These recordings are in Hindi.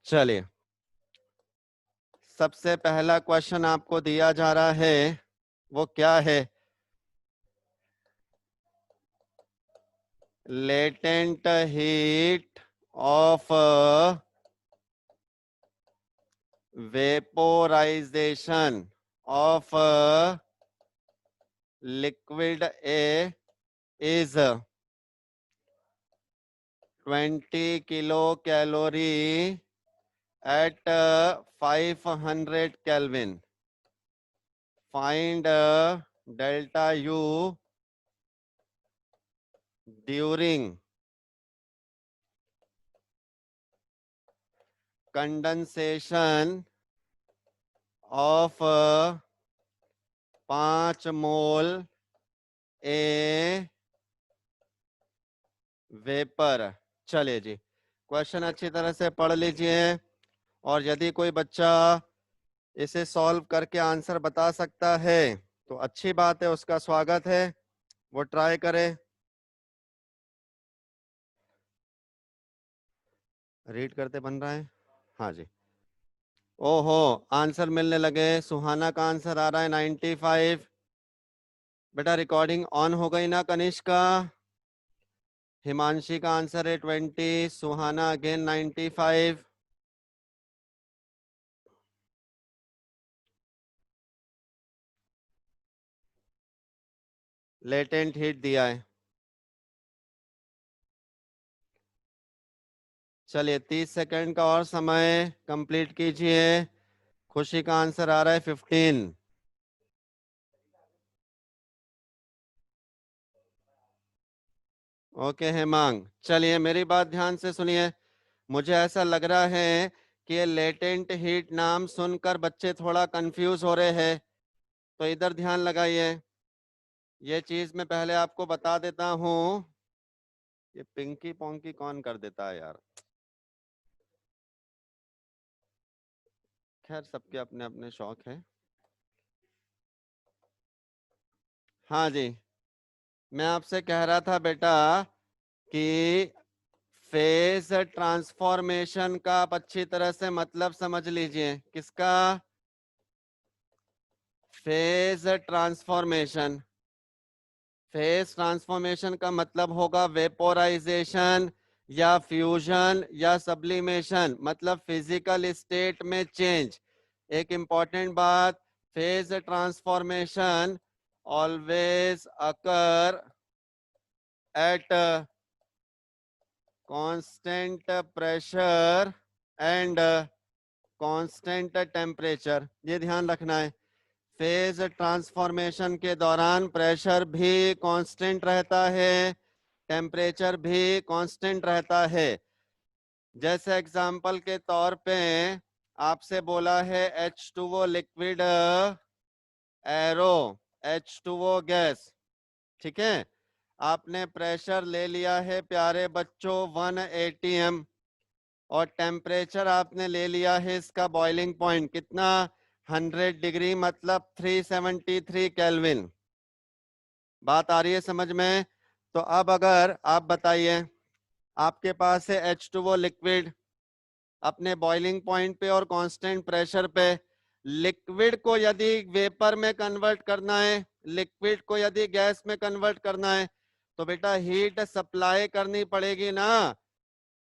चलिए, सबसे पहला क्वेश्चन आपको दिया जा रहा है, वो क्या है? Latent heat of vaporisation of liquid A is 20 kilo calorie at 500 Kelvin. Find delta U during condensation of 5 mole A vapour. चलिए जी, क्वेश्चन अच्छी तरह से पढ़ लीजिए, और यदि कोई बच्चा इसे सॉल्व करके आंसर बता सकता है तो अच्छी बात है, उसका स्वागत है, वो ट्राई करे। रीड करते बन रहा है? हाँ जी। ओहो, आंसर मिलने लगे। सुहाना का आंसर आ रहा है 95। बेटा रिकॉर्डिंग ऑन हो गई ना कनिष्का? हिमांशी का आंसर है 20, सुहाना अगेन 95। लेटेंट हीट दिया है। चलिए 30 सेकंड का और समय कंप्लीट कीजिए। खुशी का आंसर आ रहा है 15। ओके हेमांग, चलिए मेरी बात ध्यान से सुनिए। मुझे ऐसा लग रहा है कि ये लेटेंट हीट नाम सुनकर बच्चे थोड़ा कंफ्यूज हो रहे हैं, तो इधर ध्यान लगाइए। ये चीज मैं पहले आपको बता देता हूँ। ये पिंकी पोंकी कौन कर देता है यार? खैर, सबके अपने अपने शौक है। हाँ जी, मैं आपसे कह रहा था बेटा कि फेज ट्रांसफॉर्मेशन का आप अच्छी तरह से मतलब समझ लीजिए। किसका? Phase transformation. फेज ट्रांसफॉर्मेशन का मतलब होगा वेपोराइजेशन या फ्यूजन या सब्लिमेशन, मतलब फिजिकल स्टेट में चेंज। एक इंपॉर्टेंट बात, phase transformation always occur at constant pressure and constant temperature. ये ध्यान रखना है, फेज ट्रांसफॉर्मेशन के दौरान प्रेशर भी कांस्टेंट रहता है, टेम्परेचर भी कांस्टेंट रहता है। जैसे एग्जांपल के तौर पे आपसे बोला है H2O liquid, arrow H2O gas, ठीक है? आपने प्रेशर ले लिया है प्यारे बच्चों 1 atm, और टेम्परेचर आपने ले लिया है इसका बॉइलिंग पॉइंट कितना? 100 डिग्री, मतलब 373 केल्विन। बात आ रही है समझ में? तो अब अगर आप बताइए, आपके पास है H2O लिक्विड अपने बॉइलिंग पॉइंट पे और कांस्टेंट प्रेशर पे। लिक्विड को यदि वेपर में कन्वर्ट करना है, लिक्विड को यदि गैस में कन्वर्ट करना है, तो बेटा हीट सप्लाई करनी पड़ेगी ना।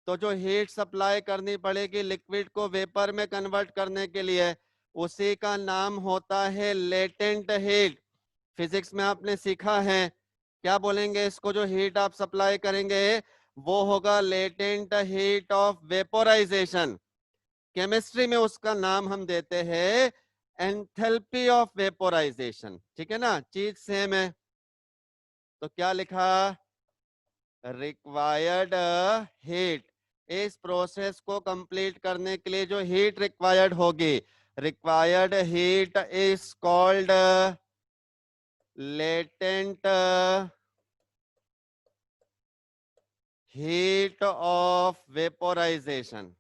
तो जो हीट सप्लाई करनी पड़ेगी लिक्विड को वेपर में कन्वर्ट करने के लिए, उसी का नाम होता है लेटेंट हीट। फिजिक्स में आपने सीखा है, क्या बोलेंगे इसको? जो हीट आप सप्लाई करेंगे वो होगा latent heat of vaporisation. Chemistry में उसका नाम हम देते हैं एंथैल्पी ऑफ वेपोराइजेशन, ठीक है ना? चीज सेम है। तो क्या लिखा? Required heat. इस प्रोसेस को कंप्लीट करने के लिए जो हीट रिक्वायर्ड होगी, required heat is called latent heat of vaporisation.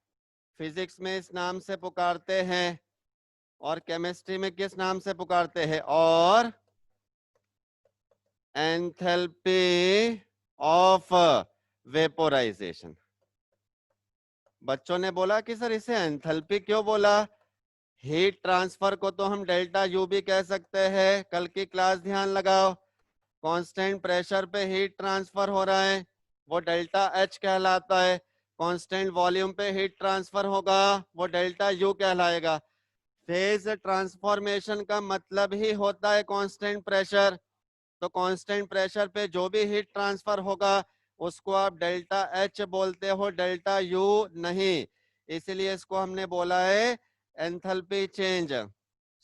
Physics में इस नाम से पुकारते हैं, और केमिस्ट्री में किस नाम से पुकारते हैं? और एंथैल्पी ऑफ वेपोराइजेशन। बच्चों ने बोला कि सर इसे एंथैल्पी क्यों बोला। हीट ट्रांसफर को तो हम डेल्टा यू भी कह सकते हैं, कल की क्लास ध्यान लगाओ। कांस्टेंट प्रेशर पे हीट ट्रांसफर हो रहा है वो डेल्टा एच कहलाता है, कांस्टेंट वॉल्यूम पे हीट ट्रांसफर होगा वो डेल्टा यू कहलाएगा। फेज ट्रांसफॉर्मेशन का मतलब ही होता है कांस्टेंट प्रेशर, तो कांस्टेंट प्रेशर पे जो भी हीट ट्रांसफर होगा उसको आप डेल्टा एच बोलते हो, डेल्टा यू नहीं। इसीलिए इसको हमने बोला है एंथैल्पी चेंज।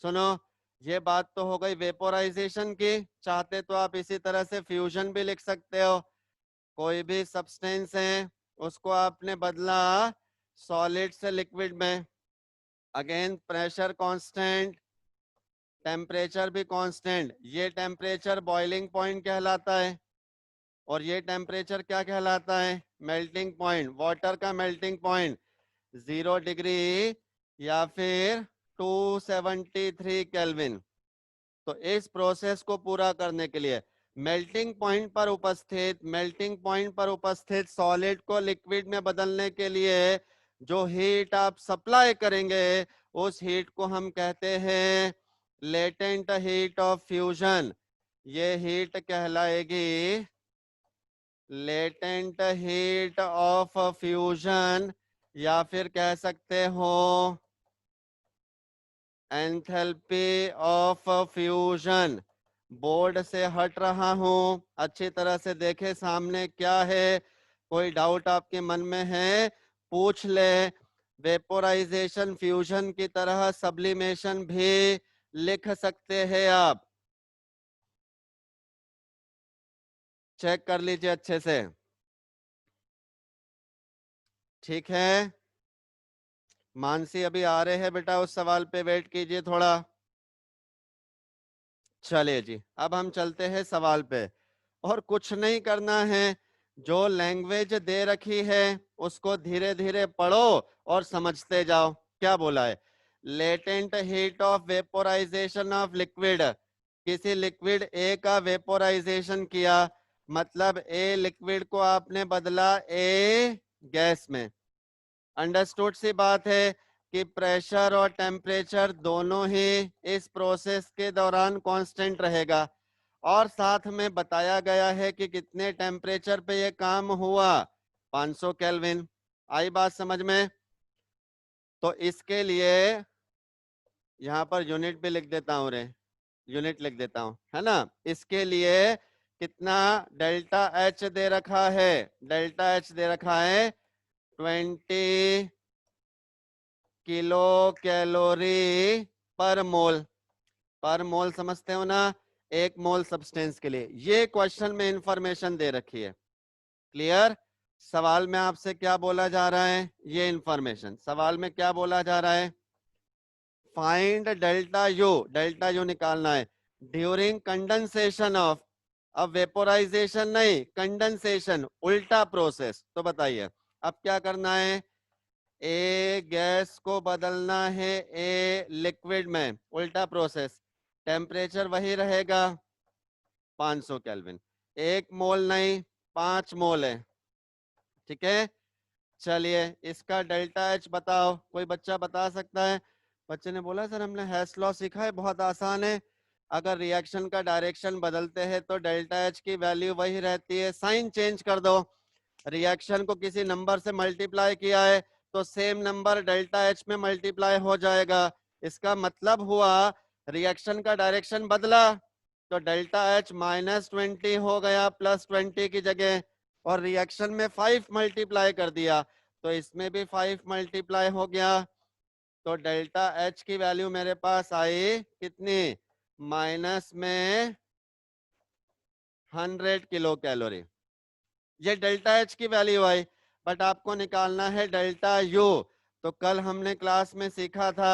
सुनो, ये बात तो हो गई वेपोराइजेशन की, चाहते तो आप इसी तरह से फ्यूजन भी लिख सकते हो। कोई भी सब्सटेंस है उसको आपने बदला सॉलिड से लिक्विड में, अगेन प्रेशर कांस्टेंट, टेम्परेचर भी कांस्टेंट। ये टेम्परेचर बॉइलिंग पॉइंट कहलाता है और ये टेम्परेचर क्या कहलाता है, मेल्टिंग पॉइंट। वाटर का मेल्टिंग पॉइंट 0 डिग्री या फिर 273 केल्विन। तो इस प्रोसेस को पूरा करने के लिए मेल्टिंग पॉइंट पर उपस्थित सॉलिड को लिक्विड में बदलने के लिए जो हीट आप सप्लाई करेंगे उस हीट को हम कहते हैं लेटेंट हीट ऑफ फ्यूजन। ये हीट कहलाएगी लेटेंट हीट ऑफ फ्यूजन, या फिर कह सकते हो एंथैल्पी ऑफ फ्यूजन। बोर्ड से हट रहा हूं, अच्छी तरह से देखे सामने क्या है, कोई डाउट आपके मन में है पूछ ले। वेपोराइजेशन फ्यूजन की तरह सब्लिमेशन भी लिख सकते हैं आप, चेक कर लीजिए अच्छे से। ठीक है, मानसी अभी आ रहे हैं बेटा, उस सवाल पे वेट कीजिए थोड़ा। चलिए जी, अब हम चलते हैं सवाल पे। और कुछ नहीं करना है, जो लैंग्वेज दे रखी है उसको धीरे धीरे पढ़ो और समझते जाओ। क्या बोला है, latent heat of vaporisation of liquid. किसी लिक्विड ए का वेपोराइजेशन किया, मतलब ए लिक्विड को आपने बदला ए गैस में। अंडरस्टूड सी बात है कि प्रेशर और टेम्परेचर दोनों ही इस प्रोसेस के दौरान कांस्टेंट रहेगा, और साथ में बताया गया है कि कितने टेम्परेचर पे ये काम हुआ, 500 केल्विन। आई बात समझ में? तो इसके लिए यहाँ पर यूनिट भी लिख देता हूँ रे, यूनिट लिख देता हूँ, है ना। इसके लिए कितना डेल्टा एच दे रखा है, डेल्टा एच दे रखा है 20 किलो कैलोरी पर मोल। पर मोल समझते हो ना, 1 मोल सब्सटेंस के लिए। ये क्वेश्चन में इंफॉर्मेशन दे रखी है, क्लियर। सवाल में आपसे क्या बोला जा रहा है, ये इंफॉर्मेशन सवाल में क्या बोला जा रहा है, find delta U, delta U निकालना है ड्यूरिंग कंडेंसेशन ऑफ। अब वेपोराइजेशन नहीं, कंडेंसेशन, उल्टा प्रोसेस। तो बताइए अब क्या करना है, ए गैस को बदलना है ए लिक्विड में, उल्टा प्रोसेस। टेम्परेचर वही रहेगा 500 केल्विन, 1 मोल नहीं 5 मोल है, ठीक है। चलिए इसका डेल्टा एच बताओ, कोई बच्चा बता सकता है? बच्चे ने बोला सर हमने हेस लॉ सीखा है, बहुत आसान है, अगर रिएक्शन का डायरेक्शन बदलते हैं तो डेल्टा एच की वैल्यू वही रहती है, साइन चेंज कर दो। रिएक्शन को किसी नंबर से मल्टीप्लाई किया है तो सेम नंबर डेल्टा एच में मल्टीप्लाई हो जाएगा। इसका मतलब हुआ रिएक्शन का डायरेक्शन बदला तो डेल्टा एच -20 हो गया +20 की जगह, और रिएक्शन में 5 मल्टीप्लाई कर दिया तो इसमें भी 5 मल्टीप्लाई हो गया। तो डेल्टा एच की वैल्यू मेरे पास आई कितनी, माइनस में 100 किलो कैलोरी। ये डेल्टा एच की वैल्यू आई, बट आपको निकालना है डेल्टा यू। तो कल हमने क्लास में सीखा था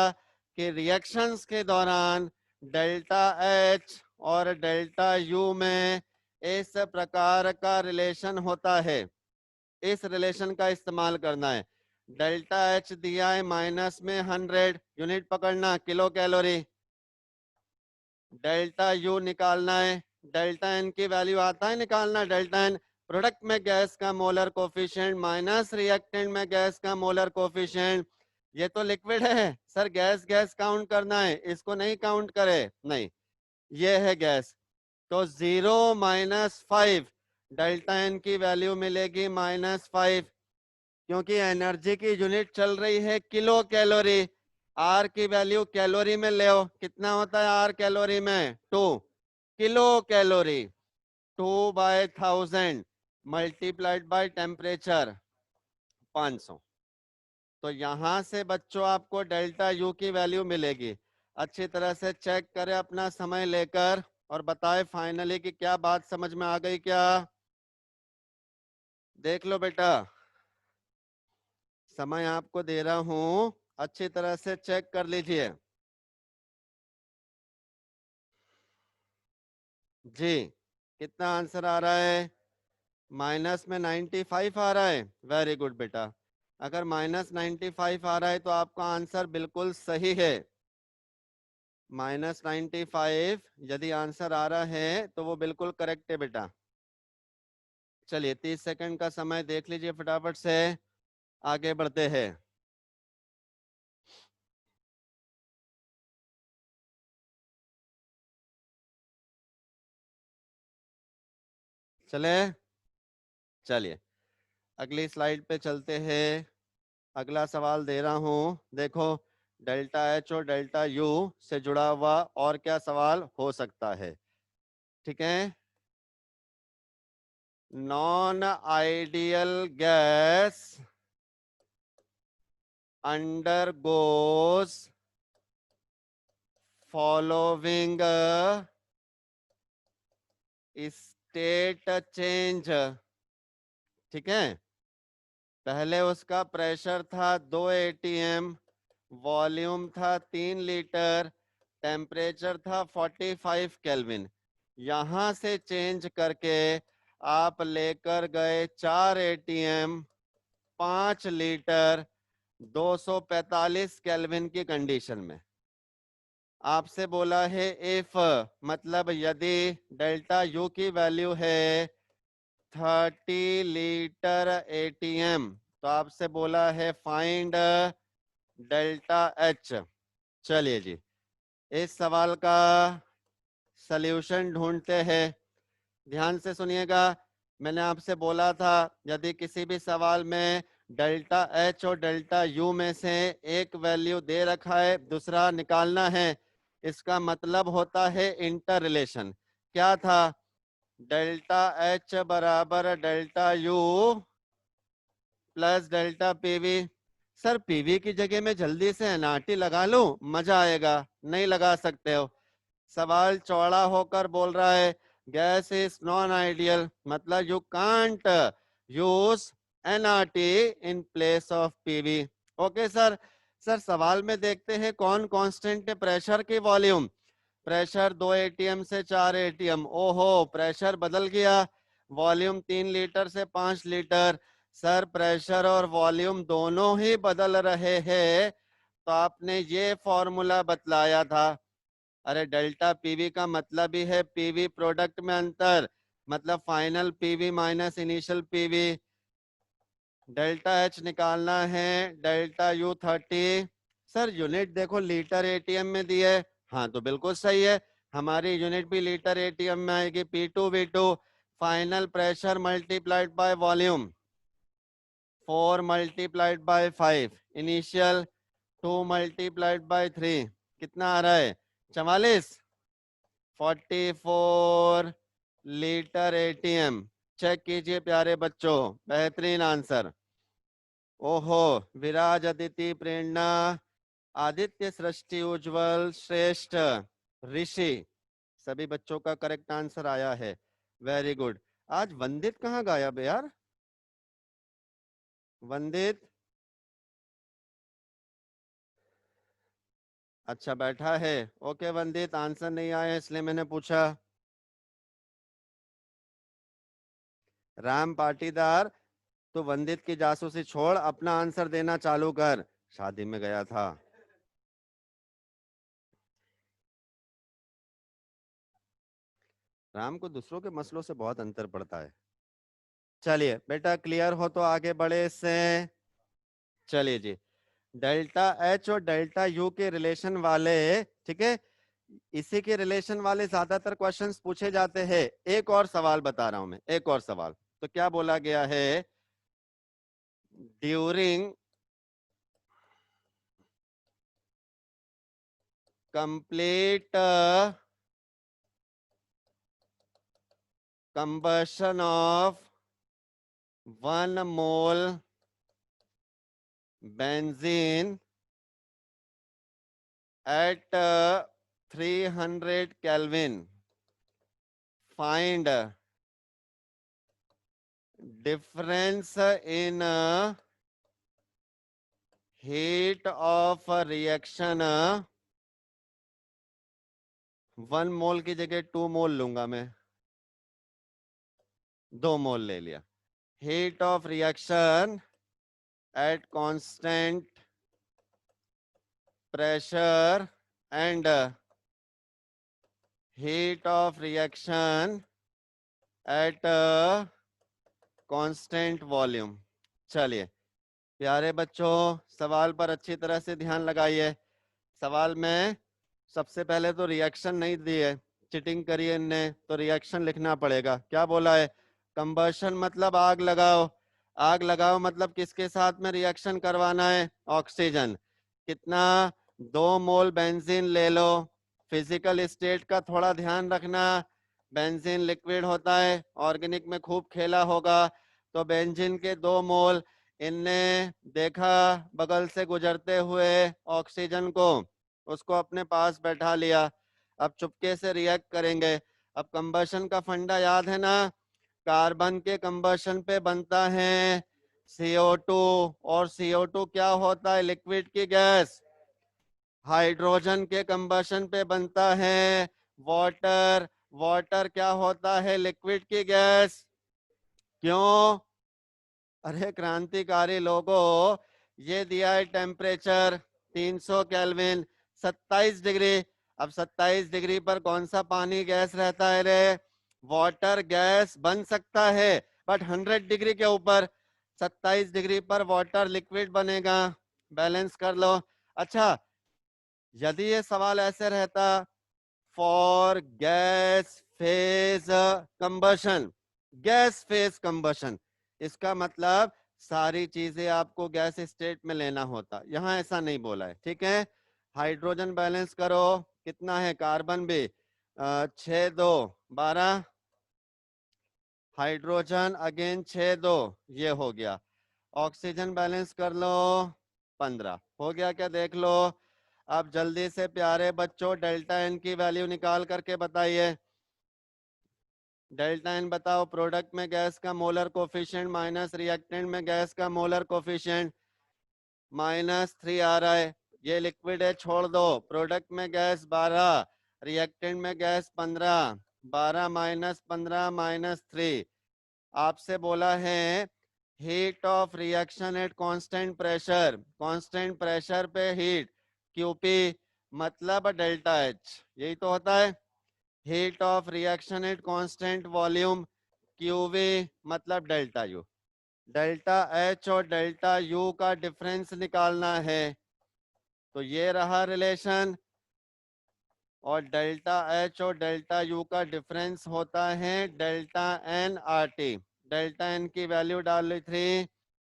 कि रिएक्शंस के दौरान डेल्टा एच और डेल्टा यू में इस प्रकार का रिलेशन होता है, इस रिलेशन का इस्तेमाल करना है। डेल्टा एच दिया है माइनस में 100, यूनिट पकड़ना किलो कैलोरी। डेल्टा यू निकालना है, डेल्टा एन की वैल्यू आता है निकालना, डेल्टा एन प्रोडक्ट में गैस का मोलर कोफिशिएंट माइनस रिएक्टेंट में गैस का मोलर कोफिशिएंट। ये तो लिक्विड है सर, गैस गैस काउंट करना है, इसको नहीं काउंट करे, नहीं, ये है गैस। तो 0 - 5, डेल्टा एन की वैल्यू मिलेगी -5, क्योंकि एनर्जी की यूनिट चल रही है किलो कैलोरी। आर की वैल्यू कैलोरी में ले, कितना होता है आर कैलोरी में? 2 kilo calorie. 2/1000 multiplied by temperature 500। तो यहां से बच्चों आपको डेल्टा यू की वैल्यू मिलेगी। अच्छी तरह से चेक करें अपना समय लेकर और बताएं फाइनली कि क्या बात समझ में आ गई क्या। देख लो बेटा, समय आपको दे रहा हूं, अच्छी तरह से चेक कर लीजिए। जी, कितना आंसर आ रहा है? माइनस में 95 आ रहा है। वेरी गुड बेटा, अगर -95 आ रहा है तो आपका आंसर बिल्कुल सही है। -95 यदि आंसर आ रहा है तो वो बिल्कुल करेक्ट है बेटा। चलिए 30 सेकंड का समय देख लीजिए, फटाफट से आगे बढ़ते हैं। चले, चलिए अगली स्लाइड पे चलते हैं। अगला सवाल दे रहा हूं, देखो डेल्टा एच और डेल्टा यू से जुड़ा हुआ और क्या सवाल हो सकता है। ठीक है, non ideal gas undergoes following state change. ठीक है, पहले उसका प्रेशर था 2 atm, वॉल्यूम था 3 लीटर, टेम्परेचर था 45 केल्विन। यहां से चेंज करके आप लेकर गए 4 atm, 5 लीटर, 245 केल्विन की कंडीशन में। आपसे बोला है इफ, मतलब यदि डेल्टा यू की वैल्यू है 30 लीटर एटीएम, तो आपसे बोला है फाइंड डेल्टा एच। चलिए जी, इस सवाल का सल्यूशन ढूंढते हैं। ध्यान से सुनिएगा, मैंने आपसे बोला था यदि किसी भी सवाल में डेल्टा एच और डेल्टा यू में से एक वैल्यू दे रखा है, दूसरा निकालना है, इसका मतलब होता है इंटर रिलेशन। क्या था? डेल्टा एच बराबर delta U plus delta PV. Sir PV की जगह में जल्दी से एनआरटी लगा लूं, मजा आएगा, नहीं लगा सकते हो। सवाल चौड़ा होकर बोल रहा है गैस इज नॉन आइडियल, मतलब you can't use NRT in place of PV. Okay sir. Sir सवाल में देखते हैं कौन कांस्टेंट है, प्रेशर की वॉल्यूम। प्रेशर 2 एटीएम से 4 एटीएम, ओहो प्रेशर बदल गया, वॉल्यूम 3 लीटर से 5 लीटर। सर प्रेशर और वॉल्यूम दोनों ही बदल रहे हैं, तो आपने ये फॉर्मूला बतलाया था। अरे डेल्टा पीवी का मतलब ही है पीवी प्रोडक्ट में अंतर, मतलब final PV minus initial PV. Delta H निकालना है, डेल्टा यू 30। सर यूनिट देखो लीटर एटीएम में दी है, हाँ तो बिल्कुल सही है, हमारी यूनिट भी लीटर एटीएम में आएगी। P2V2 final pressure multiplied by volume, 4 multiplied by 5, initial 2 multiplied by 3, कितना आ रहा है? 44, 44 लीटर एटीएम। चेक कीजिए प्यारे बच्चों, बेहतरीन आंसर। ओहो, विराज अदिति प्रेरणा आदित्य सृष्टि उज्जवल श्रेष्ठ ऋषि, सभी बच्चों का करेक्ट आंसर आया है। Very good. आज वंदित कहाँ गायब है यार? वंदित, अच्छा बैठा है। ओके वंदित, आंसर नहीं आया इसलिए मैंने पूछा। राम पाटीदार, तो वंदित की जासूसी छोड़ अपना आंसर देना चालू कर। शादी में गया था। राम को दूसरों के मसलों से बहुत अंतर पड़ता है। चलिए बेटा, क्लियर हो तो आगे बढ़े इससे। चलिए जी, डेल्टा एच और डेल्टा यू के रिलेशन वाले, ठीक है, इसी के रिलेशन वाले ज्यादातर क्वेश्चंस पूछे जाते हैं। एक और सवाल बता रहा हूं मैं, एक और सवाल। तो क्या बोला गया है, during complete combustion of 1 mole benzene at 300 Kelvin, find difference in heat of reaction। 1 मोल की जगह 2 मोल लूंगा मैं, 2 मोल ले लिया। Heat of reaction at constant pressure and heat of reaction at constant volume. चलिए प्यारे बच्चों, सवाल पर अच्छी तरह से ध्यान लगाइए। सवाल में सबसे पहले तो रिएक्शन नहीं दी है, चिटिंग करी है इनने, तो रिएक्शन लिखना पड़ेगा। क्या बोला है, कंबशन मतलब आग लगाओ। आग लगाओ मतलब किसके साथ में रिएक्शन करवाना है, ऑक्सीजन। कितना, 2 मोल बेंजीन ले लो। फिजिकल स्टेट का थोड़ा ध्यान रखना, बेंजीन लिक्विड होता है, ऑर्गेनिक में खूब खेला होगा। तो बेंजीन के 2 मोल, इनने देखा बगल से गुजरते हुए ऑक्सीजन को, उसको अपने पास बैठा लिया। अब चुपके से रिएक्ट करेंगे। अब कंबशन का फंडा याद है ना, कार्बन के कंबशन पे बनता है CO2, और CO2 क्या होता है, लिक्विड की गैस। हाइड्रोजन के कंबशन पे बनता है वाटर, वाटर क्या होता है, लिक्विड की गैस। क्यों, अरे क्रांतिकारी लोगों, ये दिया है टेम्परेचर 300 केल्विन, 27 डिग्री। अब 27 डिग्री पर कौन सा पानी गैस रहता है रे, वाटर गैस बन सकता है, बट 100 डिग्री के ऊपर। 27 डिग्री पर वाटर लिक्विड बनेगा, बैलेंस कर लो। अच्छा, यदि ये सवाल ऐसे रहता, for gas phase combustion, gas phase combustion, इसका मतलब सारी चीजें आपको गैस स्टेट में लेना होता। यहां ऐसा नहीं बोला है, ठीक है। हाइड्रोजन बैलेंस करो, कितना है, कार्बन भी 6 2 12, हाइड्रोजन अगेन 6 2, ये हो गया। ऑक्सीजन बैलेंस कर लो, 15 हो गया क्या, देख लो। अब जल्दी से प्यारे बच्चों डेल्टा एन की वैल्यू निकाल करके बताइए। डेल्टा एन बताओ, प्रोडक्ट में गैस का मोलर कोफिशिएंट माइनस रिएक्टेंट में गैस का मोलर कोफिशिएंट, -3 आ रहा है, ये लिक्विड है छोड़ दो। प्रोडक्ट में गैस 12, रिएक्टेंट में गैस 15, 12 -15 -3। आपसे बोला है heat of reaction at constant pressure, constant pressure पे हीट, क्यूपी मतलब डेल्टा एच, यही तो होता है। Heat of reaction at constant volume, Q V मतलब डेल्टा यू। डेल्टा एच और डेल्टा यू का डिफरेंस निकालना है, तो ये रहा रिलेशन। और डेल्टा एच और डेल्टा यू का डिफरेंस होता है delta N R T. Delta N की वैल्यू डाल ली 3।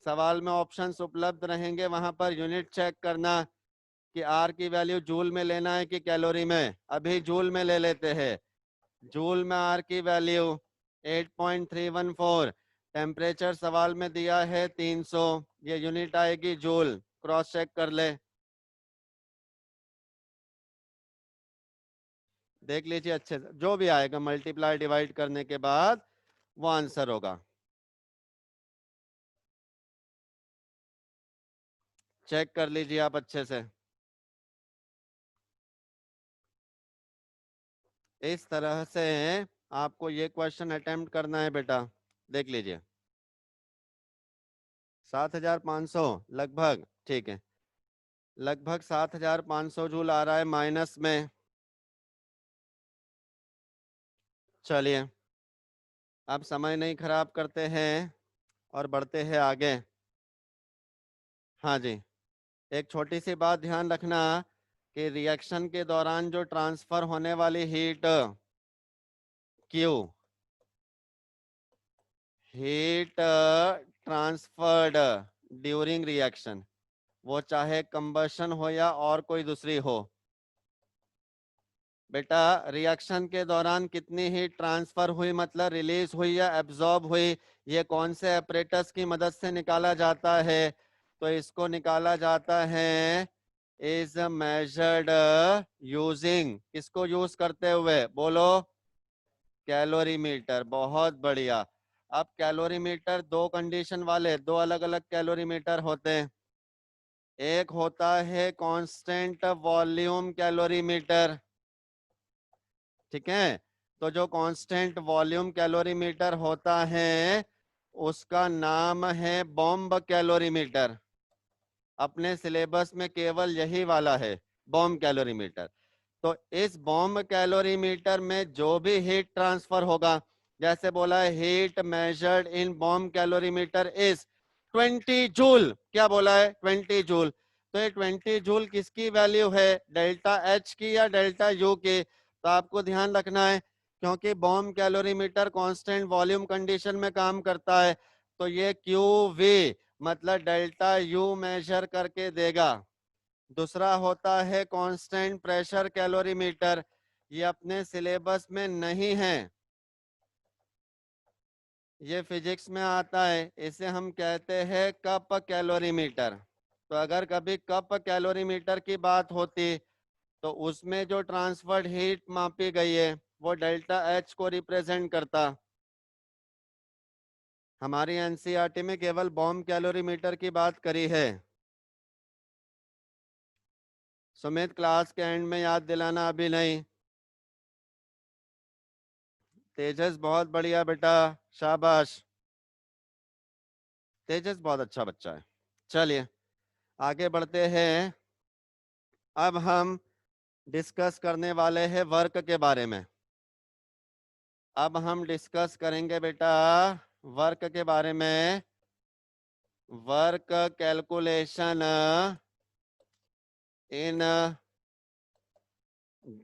सवाल में ऑप्शंस उपलब्ध रहेंगे, वहां पर यूनिट चेक करना कि आर की वैल्यू जूल में लेना है कि कैलोरी में। अभी जूल में ले लेते हैं। जूल में आर की वैल्यू 8.314, टेम्परेचर सवाल में दिया है 300, ये यूनिट आएगी जूल, क्रॉस चेक कर ले, देख लीजिए अच्छे से, जो भी आएगा मल्टीप्लाई डिवाइड करने के बाद वो आंसर होगा। चेक कर लीजिए आप अच्छे से। इस तरह से आपको ये क्वेश्चन अटेम्प्ट करना है बेटा, देख लीजिए। 7500 लगभग, ठीक है, लगभग 7500 जूल आ रहा है माइनस में। चलिए अब समय नहीं खराब करते हैं, और बढ़ते हैं आगे। हाँ जी, एक छोटी सी बात ध्यान रखना कि रिएक्शन के दौरान जो ट्रांसफर होने वाली heat Q, heat transferred during reaction, वो चाहे कंबशन हो या और कोई दूसरी हो, बेटा रिएक्शन के दौरान कितनी हीट ट्रांसफर हुई मतलब रिलीज हुई या एब्जॉर्ब हुई, ये कौन से apparatus की मदद से निकाला जाता है? तो इसको निकाला जाता है इज मेजर्ड यूजिंग, किसको यूज करते हुए? बोलो, कैलोरीमीटर। बहुत बढ़िया। अब कैलोरीमीटर दो कंडीशन वाले, दो अलग अलग कैलोरीमीटर होते हैं। एक होता है कांस्टेंट वॉल्यूम कैलोरीमीटर, ठीक है? तो जो कांस्टेंट वॉल्यूम कैलोरीमीटर होता है उसका नाम है बॉम्ब कैलोरीमीटर। अपने सिलेबस में केवल यही वाला है, बॉम्ब कैलोरीमीटर। तो इस बॉम्ब कैलोरीमीटर में जो भी हीट ट्रांसफर होगा, जैसे बोला है heat measured in bomb calorimeter is 20 joule, क्या बोला है? 20 जूल। तो ये 20 जूल किसकी वैल्यू है? डेल्टा एच की या डेल्टा यू की? तो आपको ध्यान रखना है, क्योंकि bomb calorimeter constant volume condition में काम करता है, तो ये क्यू वी मतलब डेल्टा यू मेजर करके देगा। दूसरा होता है कांस्टेंट प्रेशर कैलोरीमीटर, ये अपने सिलेबस में नहीं है, ये फिजिक्स में आता है, इसे हम कहते हैं कप कैलोरीमीटर। तो अगर कभी कप कैलोरीमीटर की बात होती तो उसमें जो ट्रांसफर्ड हीट मापी गई है वो डेल्टा एच को रिप्रेजेंट करता। हमारी एनसीईआरटी में केवल बॉम्ब कैलोरीमीटर की बात करी है। सुमित क्लास के एंड में याद दिलाना, अभी नहीं। तेजस बहुत बढ़िया बेटा, शाबाश। तेजस बहुत अच्छा बच्चा है। चलिए आगे बढ़ते हैं। अब हम डिस्कस करने वाले हैं वर्क के बारे में। अब हम डिस्कस करेंगे बेटा वर्क के बारे में। Work calculation in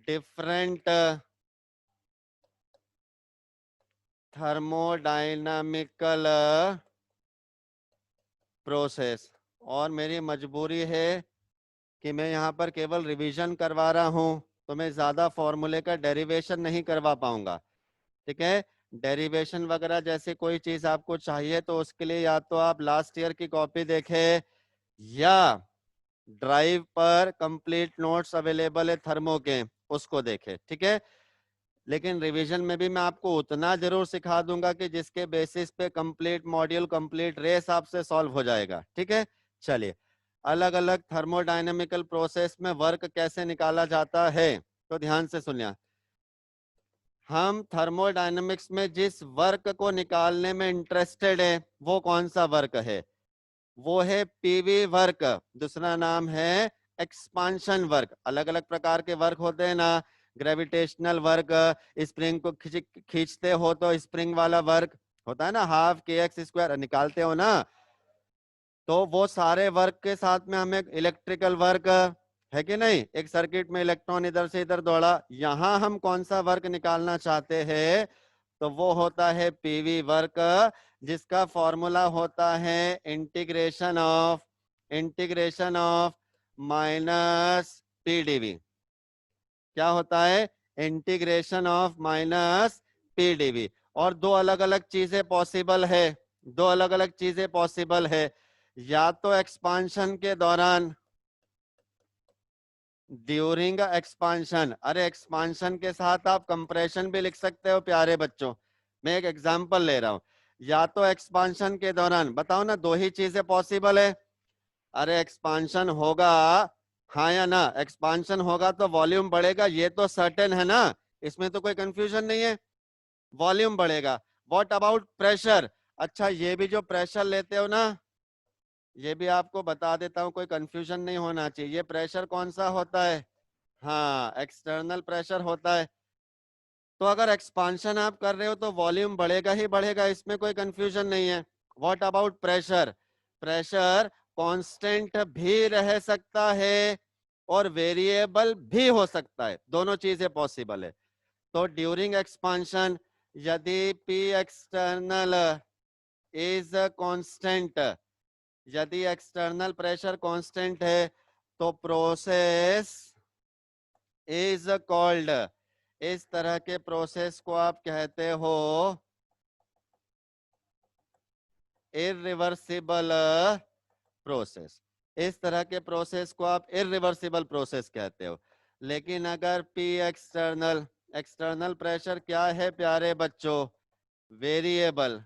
different thermodynamical process. और मेरी मजबूरी है कि मैं यहाँ पर केवल रिवीजन करवा रहा हूँ, तो मैं ज्यादा फॉर्मूले का डेरिवेशन नहीं करवा पाऊंगा, ठीक है? डेरिवेशन वगैरह जैसे कोई चीज आपको चाहिए तो उसके लिए या तो आप लास्ट ईयर की कॉपी देखें या ड्राइव पर कंप्लीट नोट्स अवेलेबल है थर्मो के, उसको देखें, ठीक है? लेकिन रिवीजन में भी मैं आपको उतना जरूर सिखा दूंगा कि जिसके बेसिस पे कंप्लीट मॉड्यूल कंप्लीट रेस आपसे सॉल्व हो जाएगा, ठीक है? चलिए, अलग अलग थर्मोडायनेमिकल प्रोसेस में वर्क कैसे निकाला जाता है, तो ध्यान से सुनिए। हम थर्मोडायनेमिक्स में जिस वर्क को निकालने में इंटरेस्टेड है वो कौन सा वर्क है? वो है पीवी वर्क। दूसरा नाम है एक्सपांशन वर्क। अलग अलग प्रकार के वर्क होते हैं ना, ग्रेविटेशनल वर्क, स्प्रिंग को खींचते हो तो स्प्रिंग वाला वर्क होता है ना, हाफ के एक्स स्क्वायर निकालते हो ना, तो वो सारे वर्क के साथ में हमें इलेक्ट्रिकल वर्क है कि नहीं, एक सर्किट में इलेक्ट्रॉन इधर से इधर दौड़ा, यहां हम कौन सा वर्क निकालना चाहते हैं? तो वो होता है पीवी वर्क, जिसका फॉर्मूला होता है इंटीग्रेशन ऑफ माइनस पीडीवी। क्या होता है? Integration of minus PDV. और दो अलग अलग चीजें पॉसिबल है, दो अलग अलग चीजें पॉसिबल है, या तो एक्सपांशन के दौरान, ड्यूरिंग एक्सपांशन। अरे एक्सपांशन के साथ आप कंप्रेशन भी लिख सकते हो प्यारे बच्चों, मैं एक एग्जांपल ले रहा हूं। या तो एक्सपांशन के दौरान, बताओ ना, दो ही चीजें पॉसिबल है। अरे एक्सपांशन होगा, हाँ या ना? एक्सपांशन होगा तो वॉल्यूम बढ़ेगा, ये तो सर्टेन है ना, इसमें तो कोई कंफ्यूजन नहीं है, वॉल्यूम बढ़ेगा। What about pressure? अच्छा, ये भी जो प्रेशर लेते हो ना, ये भी आपको बता देता हूं, कोई कंफ्यूजन नहीं होना चाहिए। ये प्रेशर कौन सा होता है? हाँ, एक्सटर्नल प्रेशर होता है। तो अगर एक्सपांशन आप कर रहे हो तो वॉल्यूम बढ़ेगा ही बढ़ेगा, इसमें कोई कंफ्यूजन नहीं है। What about pressure? Pressure constant भी रह सकता है और वेरिएबल भी हो सकता है, दोनों चीजें पॉसिबल है। तो ड्यूरिंग एक्सपांशन यदि पी एक्सटर्नल इज कांस्टेंट, यदि एक्सटर्नल प्रेशर कांस्टेंट है तो प्रोसेस इज कॉल्ड, इस तरह के प्रोसेस को आप कहते हो इरिवर्सिबल प्रोसेस। इस तरह के प्रोसेस को आप इरिवर्सिबल प्रोसेस कहते हो। लेकिन अगर पी एक्सटर्नल, एक्सटर्नल प्रेशर क्या है प्यारे बच्चों? वेरिएबल।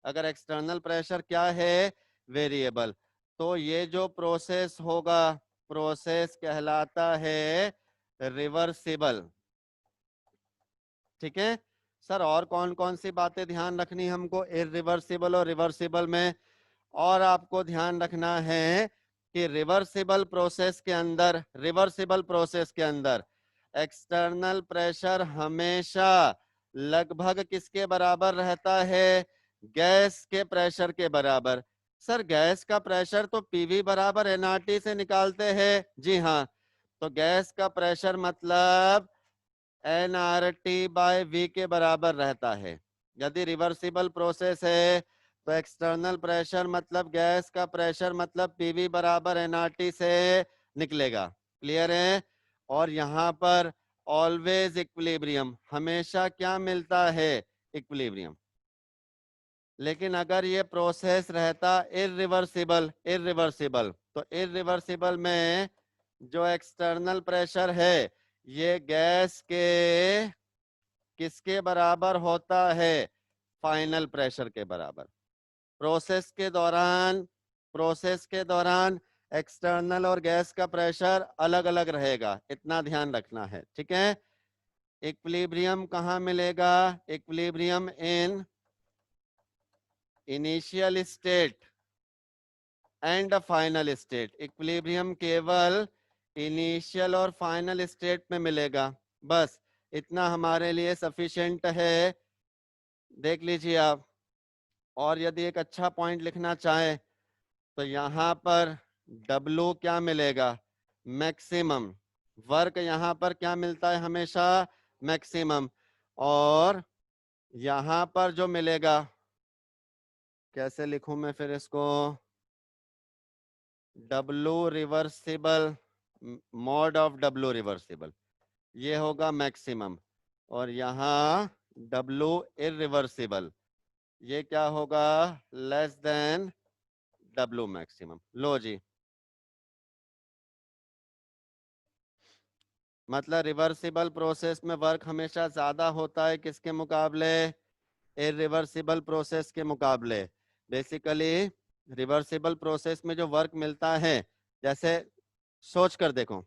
अगर एक्सटर्नल प्रेशर क्या है? वेरिएबल। तो ये जो प्रोसेस होगा, प्रोसेस कहलाता है रिवर्सिबल। ठीक है सर, और कौन कौन सी बातें ध्यान रखनी हमको इरिवर्सिबल और रिवर्सिबल में? और आपको ध्यान रखना है कि रिवर्सिबल प्रोसेस के अंदर, रिवर्सिबल प्रोसेस के अंदर एक्सटर्नल प्रेशर हमेशा लगभग किसके बराबर रहता है? गैस के प्रेशर के बराबर। सर गैस का प्रेशर तो पीवी बराबर एनआरटी से निकालते हैं। जी हाँ, तो गैस का प्रेशर मतलब एनआरटी बाय वी के बराबर रहता है। यदि रिवर्सिबल प्रोसेस है तो एक्सटर्नल प्रेशर मतलब गैस का प्रेशर मतलब पीवी बराबर एनआरटी से निकलेगा। क्लियर है? और यहाँ पर ऑलवेज इक्विलिब्रियम, हमेशा क्या मिलता है? इक्विलिब्रियम। लेकिन अगर ये प्रोसेस रहता इरिवर्सिबल, इरिवर्सिबल तो इरिवर्सिबल में जो एक्सटर्नल प्रेशर है ये गैस के किसके बराबर होता है? फाइनल प्रेशर के बराबर। प्रोसेस के दौरान, प्रोसेस के दौरान एक्सटर्नल और गैस का प्रेशर अलग अलग रहेगा, इतना ध्यान रखना है। ठीक है? इक्विलिब्रियम कहाँ मिलेगा? Equilibrium in initial state and final state. Equilibrium केवल इनिशियल और फाइनल स्टेट में मिलेगा, बस इतना हमारे लिए सफिशिएंट है। देख लीजिए आप। और यदि एक अच्छा पॉइंट लिखना चाहे तो यहाँ पर W क्या मिलेगा? मैक्सिमम। वर्क यहाँ पर क्या मिलता है? हमेशा मैक्सिमम। और यहाँ पर जो मिलेगा, कैसे लिखूं मैं फिर इसको? W reversible, mod of W reversible, ये होगा मैक्सिमम। और यहाँ W इरिवर्सिबल, ये क्या होगा? Less than W maximum. लो जी, मतलब रिवर्सिबल प्रोसेस में वर्क हमेशा ज्यादा होता है किसके मुकाबले? इरिवर्सिबल प्रोसेस के मुकाबले। बेसिकली रिवर्सिबल प्रोसेस में जो वर्क मिलता है, जैसे सोच कर देखो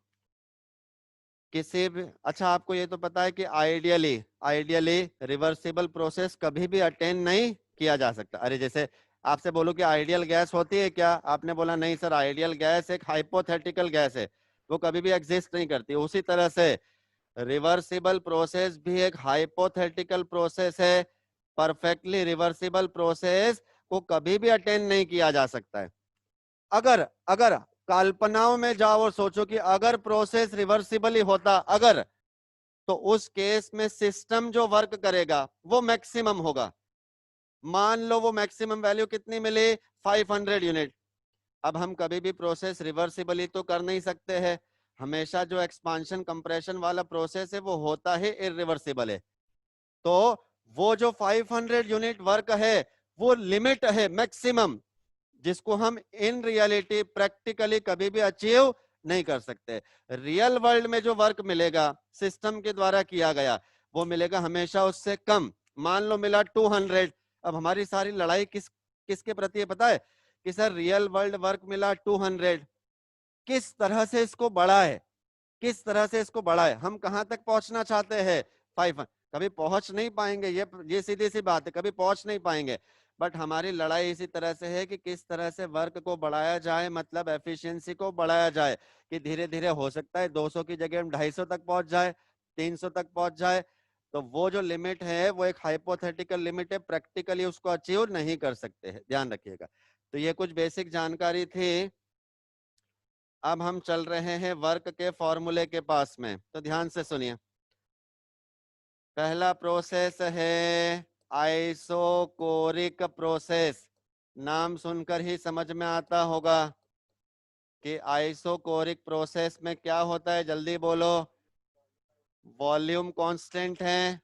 किसी भी, अच्छा आपको ये तो पता है कि आइडियली, आइडियली रिवर्सिबल प्रोसेस कभी भी अटेन नहीं किया जा सकता। अरे जैसे आपसे बोलो कि आइडियल गैस होती है क्या? आपने बोला नहीं सर, आइडियल गैस एक हाइपोथेटिकल गैस है, वो कभी भी एग्जिस्ट नहीं करती। उसी तरह से रिवर्सिबल प्रोसेस भी एक हाइपोथेटिकल प्रोसेस है। परफेक्टली रिवर्सिबल प्रोसेस को कभी भी अटेन नहीं किया जा सकता है। अगर अगर कल्पनाओं में जाओ और सोचो कि अगर प्रोसेस रिवर्सिबली होता, अगर, तो उस केस में सिस्टम जो वर्क करेगा वो मैक्सिमम होगा। मान लो वो मैक्सिमम वैल्यू कितनी मिली? 500 यूनिट। अब हम कभी भी प्रोसेस रिवर्सिबली तो कर नहीं सकते हैं, हमेशा जो एक्सपांशन कंप्रेशन वाला प्रोसेस है वो होता है इरिवर्सिबल है। तो वो जो 500 यूनिट वर्क है वो लिमिट है, मैक्सिमम, जिसको हम इन रियलिटी प्रैक्टिकली कभी भी अचीव नहीं कर सकते। रियल वर्ल्ड में जो वर्क मिलेगा सिस्टम के द्वारा किया गया वो मिलेगा हमेशा उससे कम। मान लो मिला 200, अब हमारी सारी लड़ाई किसके प्रति है पता है? कि सर रियल वर्ल्ड वर्क मिला 200, किस तरह से इसको बढ़ाए, किस तरह से इसको बढ़ाए, हम कहां तक पहुंचना चाहते हैं? 500। कभी पहुंच नहीं पाएंगे, ये सीधी सी बात है, कभी पहुंच नहीं पाएंगे। बट हमारी लड़ाई इसी तरह से है कि किस तरह से वर्क को बढ़ाया जाए, मतलब एफिशिएंसी को बढ़ाया जाए, कि धीरे धीरे हो सकता है 200 की जगह हम 250 तक पहुंच जाए, 300 तक पहुंच जाए। तो वो जो लिमिट है वो एक हाइपोथेटिकल लिमिट है, प्रैक्टिकली उसको अचीव नहीं कर सकते हैं, ध्यान रखिएगा। तो ये कुछ बेसिक जानकारी थी। अब हम चल रहे हैं वर्क के फॉर्मूले के पास में, तो ध्यान से सुनिए। पहला प्रोसेस है आइसोकोरिक प्रोसेस। नाम सुनकर ही समझ में आता होगा कि आइसोकोरिक प्रोसेस में क्या होता है, जल्दी बोलो। वॉल्यूम कांस्टेंट है,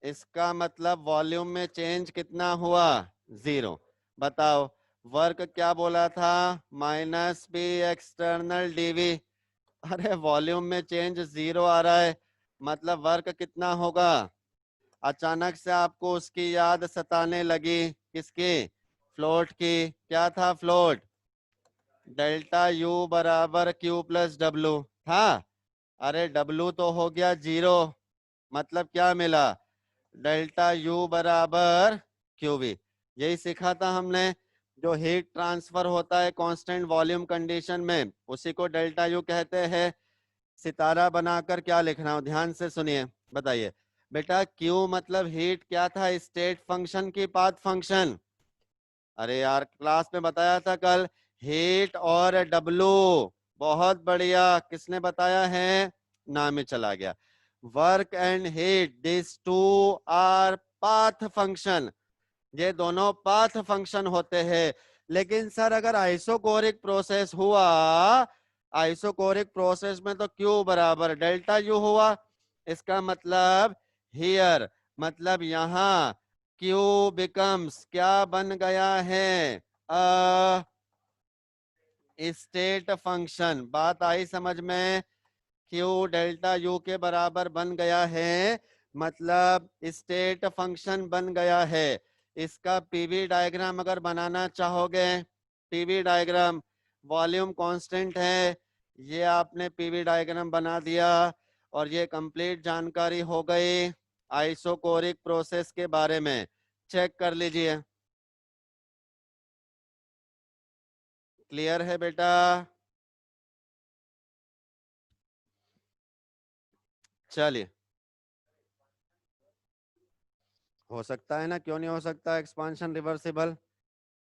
इसका मतलब वॉल्यूम में चेंज कितना हुआ, 0। बताओ वर्क क्या बोला था, माइनस बी एक्सटर्नल डीवी। अरे वॉल्यूम में चेंज 0 आ रहा है, मतलब वर्क कितना होगा। अचानक से आपको उसकी याद सताने लगी, किसकी, फ्लोट की। क्या था फ्लोट, डेल्टा यू बराबर क्यू प्लस डब्लू था। अरे डब्लू तो हो गया 0, मतलब क्या मिला, डेल्टा यू बराबर क्यू वी। यही सीखा था हमने, जो हीट ट्रांसफर होता है कांस्टेंट वॉल्यूम कंडीशन में उसी को डेल्टा यू कहते हैं। सितारा बनाकर क्या लिखना हो, ध्यान से सुनिए। बताइए बेटा, क्यू मतलब हीट, क्या था, स्टेट फंक्शन की पाथ फंक्शन। अरे यार क्लास में बताया था कल, हीट और डब्लू। बहुत बढ़िया, किसने बताया है, नाम में चला गया। Work and heat, this two are path function. ये दोनों पाथ फंक्शन होते हैं। लेकिन सर अगर आइसोकोरिक प्रोसेस हुआ, आइसोकोरिक प्रोसेस में तो क्यू बराबर डेल्टा यू हुआ। इसका मतलब हियर, मतलब यहां क्यू बिकम्स, क्या बन गया है, अ स्टेट फंक्शन। बात आई समझ में, क्यू डेल्टा यू के बराबर बन गया है, मतलब स्टेट फंक्शन बन गया है। इसका पीवी डायग्राम अगर बनाना चाहोगे, पीवी डायग्राम, वॉल्यूम कांस्टेंट है, ये आपने पीवी डायग्राम बना दिया और ये कंप्लीट जानकारी हो गई आइसोकोरिक प्रोसेस के बारे में। चेक कर लीजिए, क्लियर है बेटा। चलिए, हो सकता है ना, क्यों नहीं हो सकता एक्सपांशन रिवर्सिबल।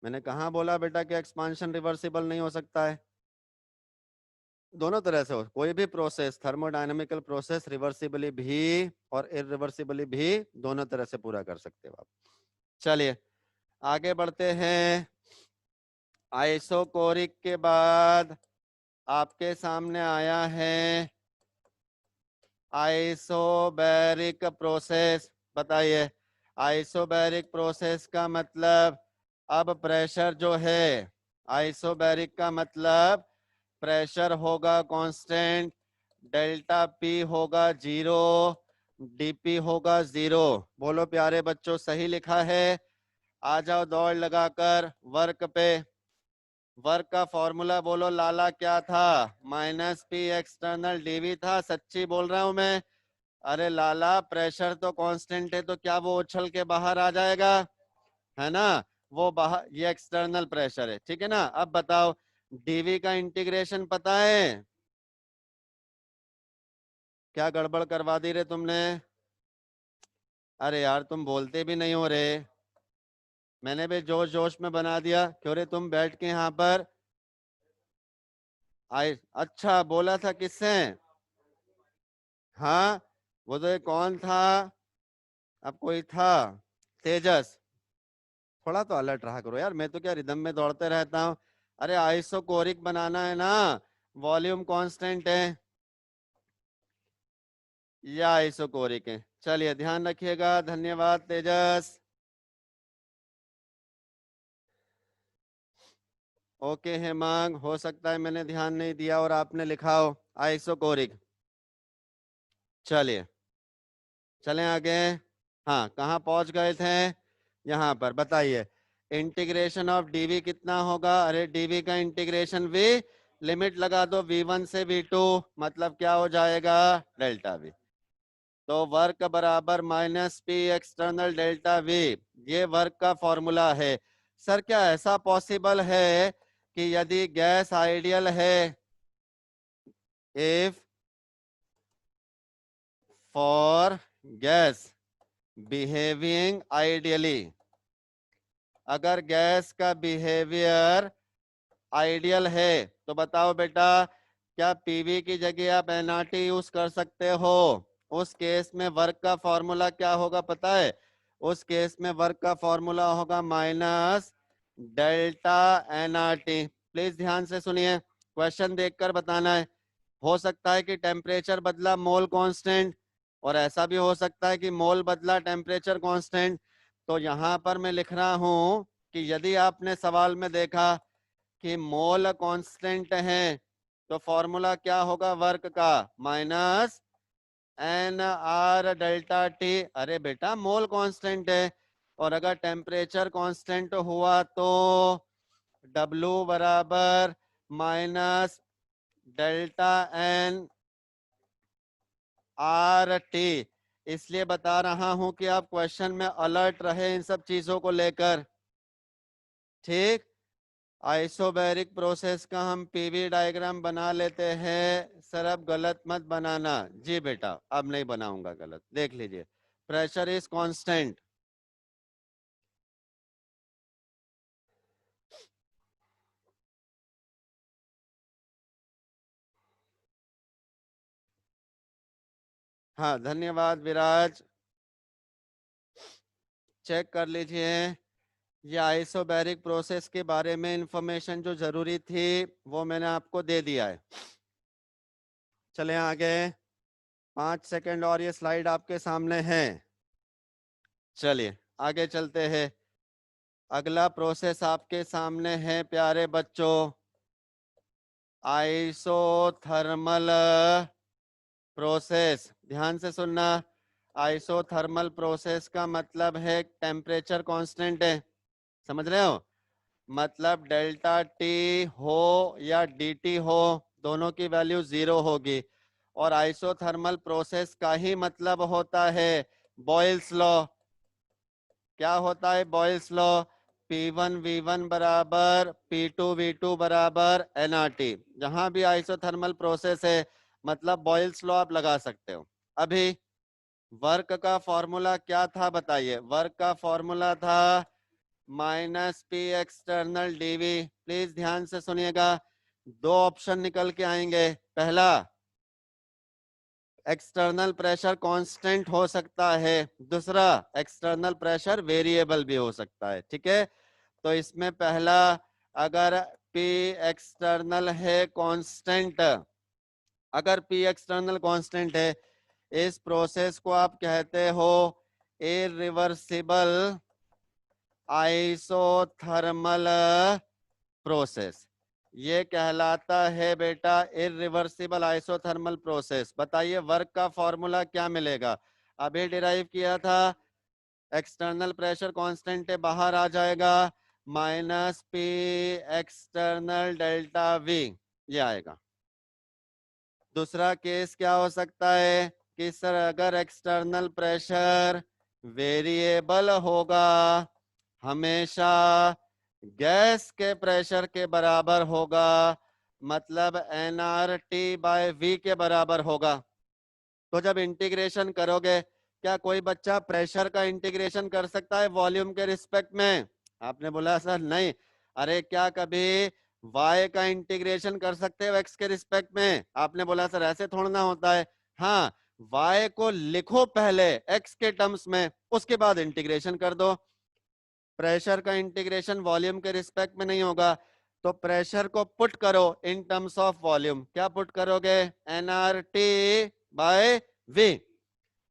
मैंने कहा बोला बेटा कि एक्सपांशन रिवर्सिबल नहीं हो सकता है। दोनों तरह से हो, कोई भी प्रोसेस, थर्मोडायनामिकल प्रोसेस रिवर्सिबली भी और इरिवर्सिबली भी, दोनों तरह से पूरा कर सकते हो आप। चलिए आगे बढ़ते हैं। आइसोकोरिक के बाद आपके सामने आया है आइसोबैरिक प्रोसेस। बताइए आइसोबैरिक प्रोसेस का मतलब, अब प्रेशर जो है, आइसोबैरिक का मतलब प्रेशर होगा कांस्टेंट, डेल्टा पी होगा 0, डीपी होगा 0। बोलो प्यारे बच्चों, सही लिखा है। आ जाओ दौड़ लगाकर वर्क पे। वर्क का फॉर्मूला बोलो लाला, क्या था, माइनस पी एक्सटर्नल डीवी था। सच्ची बोल रहा हूं मैं। अरे लाला प्रेशर तो कांस्टेंट है, तो क्या वो उछल के बाहर आ जाएगा, है ना, वो बाहर, ये एक्सटर्नल प्रेशर है, ठीक है ना। अब बताओ डीवी का इंटीग्रेशन पता है, क्या गड़बड़ करवा दी रे तुमने। अरे यार तुम बोलते भी नहीं हो रे, मैंने भी जोश जोश में बना दिया, क्यों रे तुम बैठ के यहाँ पर आए। अच्छा बोला था किससे, हाँ वो तो एक कौन था, अब कोई था, तेजस। थोड़ा तो अलर्ट रहा करो यार, मैं तो क्या रिदम में दौड़ते रहता हूँ। अरे आइसोकोरिक बनाना है ना, वॉल्यूम कांस्टेंट है या आइसोकोरिक है। चलिए ध्यान रखिएगा, धन्यवाद तेजस। ओके हेमांग, हो सकता है मैंने ध्यान नहीं दिया और आपने लिखा हो आइसोकोरिक। चलिए चलें आगे। हाँ कहाँ पहुंच गए थे, यहाँ पर। बताइए इंटीग्रेशन ऑफ डीवी कितना होगा। अरे डीवी का इंटीग्रेशन वी, लिमिट लगा दो v1 से v2, मतलब क्या हो जाएगा, डेल्टा वी। तो वर्क बराबर minus P external delta we, ये वर्क का फॉर्मूला है। सर क्या ऐसा पॉसिबल है कि यदि गैस आइडियल है, if for gas behaving ideally. अगर गैस का बिहेवियर आइडियल है तो बताओ बेटा, क्या पीवी की जगह आप एनआरटी यूज कर सकते हो? उस केस में वर्क का फॉर्मूला क्या होगा पता है? उस केस में वर्क का फॉर्मूला होगा माइनस डेल्टा एनआरटी। प्लीज ध्यान से सुनिए, क्वेश्चन देखकर बताना है। हो सकता है कि टेम्परेचर बदला मोल कांस्टेंट, और ऐसा भी हो सकता है कि मोल बदला टेम्परेचर कांस्टेंट। तो यहाँ पर मैं लिख रहा हूं कि यदि आपने सवाल में देखा कि मोल कांस्टेंट है तो फॉर्मूला क्या होगा वर्क का? Minus N R delta T. अरे बेटा मोल कांस्टेंट है, और अगर टेम्परेचर कांस्टेंट हुआ तो W बराबर minus delta N R T. इसलिए बता रहा हूं कि आप क्वेश्चन में अलर्ट रहे इन सब चीजों को लेकर। ठीक, आइसोबैरिक प्रोसेस का हम पीवी डायग्राम बना लेते हैं। सर अब गलत मत बनाना। जी बेटा, अब नहीं बनाऊंगा गलत। देख लीजिए, प्रेशर इज कांस्टेंट। हाँ धन्यवाद विराज। चेक कर लीजिए, ये आइसोबैरिक प्रोसेस के बारे में इंफॉर्मेशन जो जरूरी थी वो मैंने आपको दे दिया है। चले आगे, 5 सेकंड और ये स्लाइड आपके सामने है। चलिए आगे चलते हैं। अगला प्रोसेस आपके सामने है प्यारे बच्चों, आइसोथर्मल प्रोसेस। ध्यान से सुनना, आइसोथर्मल प्रोसेस का मतलब है टेम्परेचर कांस्टेंट है। समझ रहे हो? मतलब डेल्टा टी हो या dt हो, दोनों की वैल्यू 0 होगी। और आइसोथर्मल प्रोसेस का ही मतलब होता है बॉयल्स लॉ। क्या होता है बॉयल्स लॉ? P1 V1 बराबर P2 V2 बराबर nRT। जहां भी आइसोथर्मल प्रोसेस है मतलब बॉयल्स लॉ आप लगा सकते हो। अभी वर्क का फॉर्मूला क्या था बताइए? वर्क का फॉर्मूला था minus P external D V. Please ध्यान से सुनिएगा, दो ऑप्शन निकल के आएंगे। पहला, एक्सटर्नल प्रेशर कांस्टेंट हो सकता है। दूसरा, एक्सटर्नल प्रेशर वेरिएबल भी हो सकता है। ठीक है, तो इसमें पहला, अगर P एक्सटर्नल है कांस्टेंट, अगर P एक्सटर्नल कांस्टेंट है, इस प्रोसेस को आप कहते हो इरिवर्सिबल आइसोथर्मल प्रोसेस। ये कहलाता है बेटा इरिवर्सिबल आइसोथर्मल प्रोसेस। बताइए वर्क का फॉर्मूला क्या मिलेगा? अभी डिराइव किया था, एक्सटर्नल प्रेशर कांस्टेंट है, बाहर आ जाएगा minus P external delta we, ये आएगा। दूसरा केस क्या हो सकता है कि सर अगर एक्सटर्नल प्रेशर वेरिएबल होगा, हमेशा गैस के प्रेशर के बराबर होगा, मतलब nRT/V के बराबर होगा। तो जब इंटीग्रेशन करोगे, क्या कोई बच्चा प्रेशर का इंटीग्रेशन कर सकता है वॉल्यूम के रिस्पेक्ट में? आपने बोला सर नहीं। अरे क्या कभी y का इंटीग्रेशन कर सकते हो x के रिस्पेक्ट में? आपने बोला सर ऐसे थोड़ा ना होता है। हाँ, y को लिखो पहले x के टर्म्स में, उसके बाद इंटीग्रेशन कर दो। प्रेशर का इंटीग्रेशन वॉल्यूम के रिस्पेक्ट में नहीं होगा, तो प्रेशर को पुट करो इन टर्म्स ऑफ वॉल्यूम। क्या पुट करोगे? nRT/V।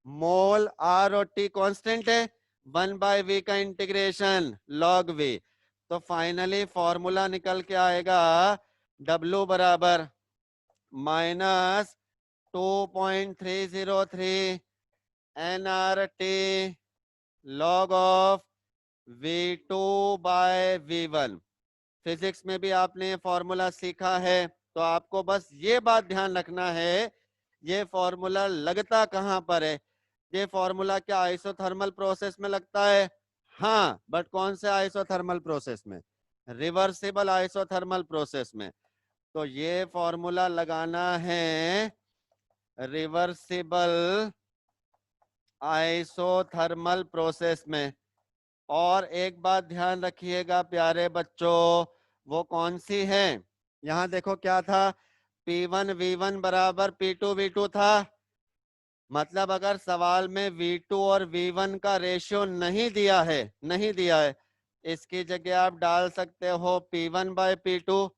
मोल R और T कांस्टेंट है, 1/V का इंटीग्रेशन log V। तो फाइनली फॉर्मूला निकल के आएगा W बराबर minus 2.303 nRT log of V2/V1। Physics में भी आपने ये फॉर्मूला सीखा है, तो आपको बस ये बात ध्यान रखना है ये फॉर्मूला लगता कहां पर है। ये फॉर्मूला क्या आइसोथर्मल प्रोसेस में लगता है? हाँ, बट कौन से आइसोथर्मल प्रोसेस में? रिवर्सिबल आइसोथर्मल प्रोसेस में। तो ये फॉर्मूला लगाना है रिवर्सिबल आइसोथर्मल प्रोसेस में। और एक बात ध्यान रखिएगा प्यारे बच्चों, वो कौन सी है? यहां देखो क्या था, P1 V1 बराबर P2 V2 था। मतलब अगर सवाल में V2 और V1 का रेशियो नहीं दिया है, इसकी जगह आप डाल सकते हो P1 बाय P2।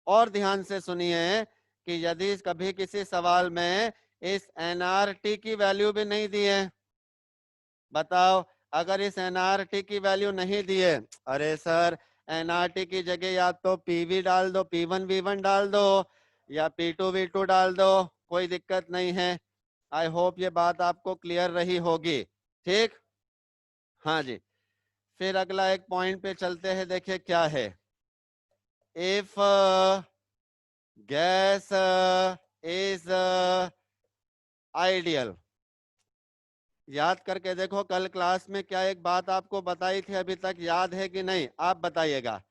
और ध्यान से सुनिए कि यदि कभी किसी सवाल में इस NRT की वैल्यू भी नहीं दी है, बताओ, अगर इस NRT की वैल्यू नहीं दी है, अरे सर NRT की जगह या तो PV डाल दो, P1 V1 डाल दो, या P2 V2 डाल दो, कोई दिक्कत नहीं है। आई होप ये बात आपको क्लियर रही होगी। ठीक, हाँ जी। फिर अगला एक पॉइंट पे चलते हैं, देखिए क्या है। इफ गैस इज आइडियल, याद करके देखो कल क्लास में क्या एक बात आपको बताई थी, अभी तक याद है कि नहीं, आप बताइएगा।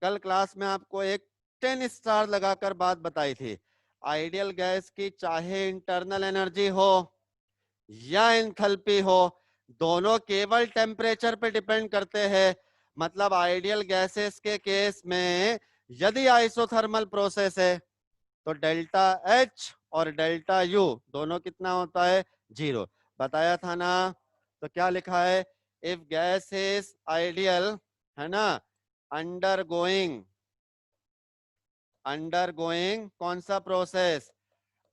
कल क्लास में आपको एक 10 स्टार लगाकर बात बताई थी। आइडियल गैस की चाहे इंटरनल एनर्जी हो या एंथैल्पी हो, दोनों केवल टेम्परेचर पे डिपेंड करते हैं। मतलब आइडियल गैसेस के केस में यदि आइसोथर्मल प्रोसेस है तो डेल्टा H और डेल्टा U दोनों कितना होता है? 0। बताया था ना। तो क्या लिखा है, इफ गैस इज आइडियल, है ना, अंडरगोइंग कौन सा प्रोसेस?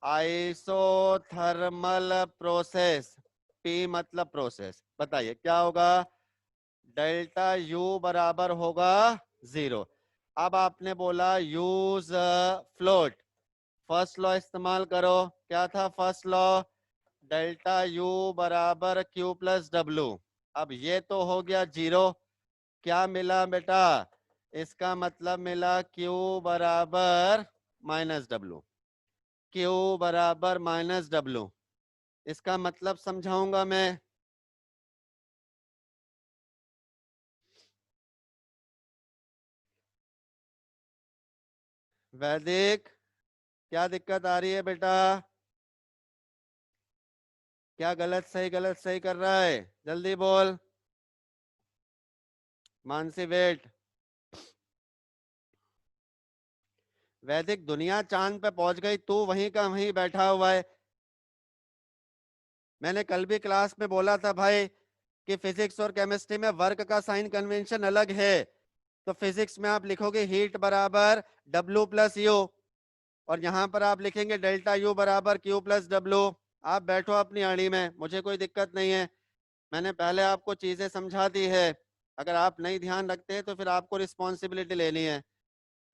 Isothermal process. P मतलब प्रोसेस, बताइए क्या होगा? डेल्टा U बराबर होगा 0। अब आपने बोला यूज फ्लोट, फर्स्ट लॉ इस्तेमाल करो। क्या था फर्स्ट लॉ? डेल्टा U बराबर Q प्लस W। अब ये तो हो गया 0। क्या मिला बेटा? इसका मतलब मिला Q बराबर -W। Q बराबर -W, इसका मतलब समझाऊंगा मैं। वैदिक, क्या दिक्कत आ रही है बेटा? क्या गलत सही कर रहा है? जल्दी बोल। मानसी वेट। वैदिक, दुनिया चांद पे पहुंच गई, तू वहीं का वहीं बैठा हुआ है। मैंने कल भी क्लास में बोला था भाई कि फिजिक्स और केमिस्ट्री में वर्क का साइन कन्वेंशन अलग है। तो फिजिक्स में आप लिखोगे हीट बराबर W प्लस यू, और यहाँ पर आप लिखेंगे डेल्टा U बराबर Q प्लस W। आप बैठो अपनी अड़ी में, मुझे कोई दिक्कत नहीं है। मैंने पहले आपको चीजें समझा दी है। अगर आप नहीं ध्यान रखते तो फिर आपको रिस्पॉन्सिबिलिटी लेनी है।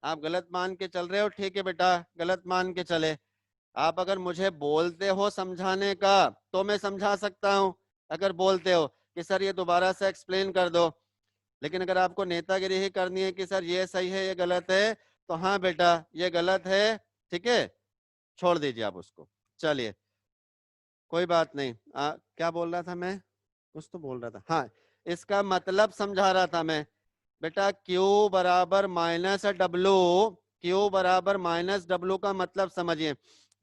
आप गलत मान के चल रहे हो, ठीक है बेटा, गलत मान के चले। आप अगर मुझे बोलते हो समझाने का तो मैं समझा सकता हूँ, अगर बोलते हो कि सर ये दोबारा से एक्सप्लेन कर दो। लेकिन अगर आपको नेतागिरी ही करनी है कि सर ये सही है ये गलत है, तो हाँ बेटा ये गलत है, ठीक है, छोड़ दीजिए आप उसको। चलिए कोई बात नहीं। क्या बोल रहा था मैं? कुछ तो बोल रहा था, हाँ, इसका मतलब समझा रहा था मैं। बेटा Q बराबर -W, Q बराबर -W का मतलब समझिए।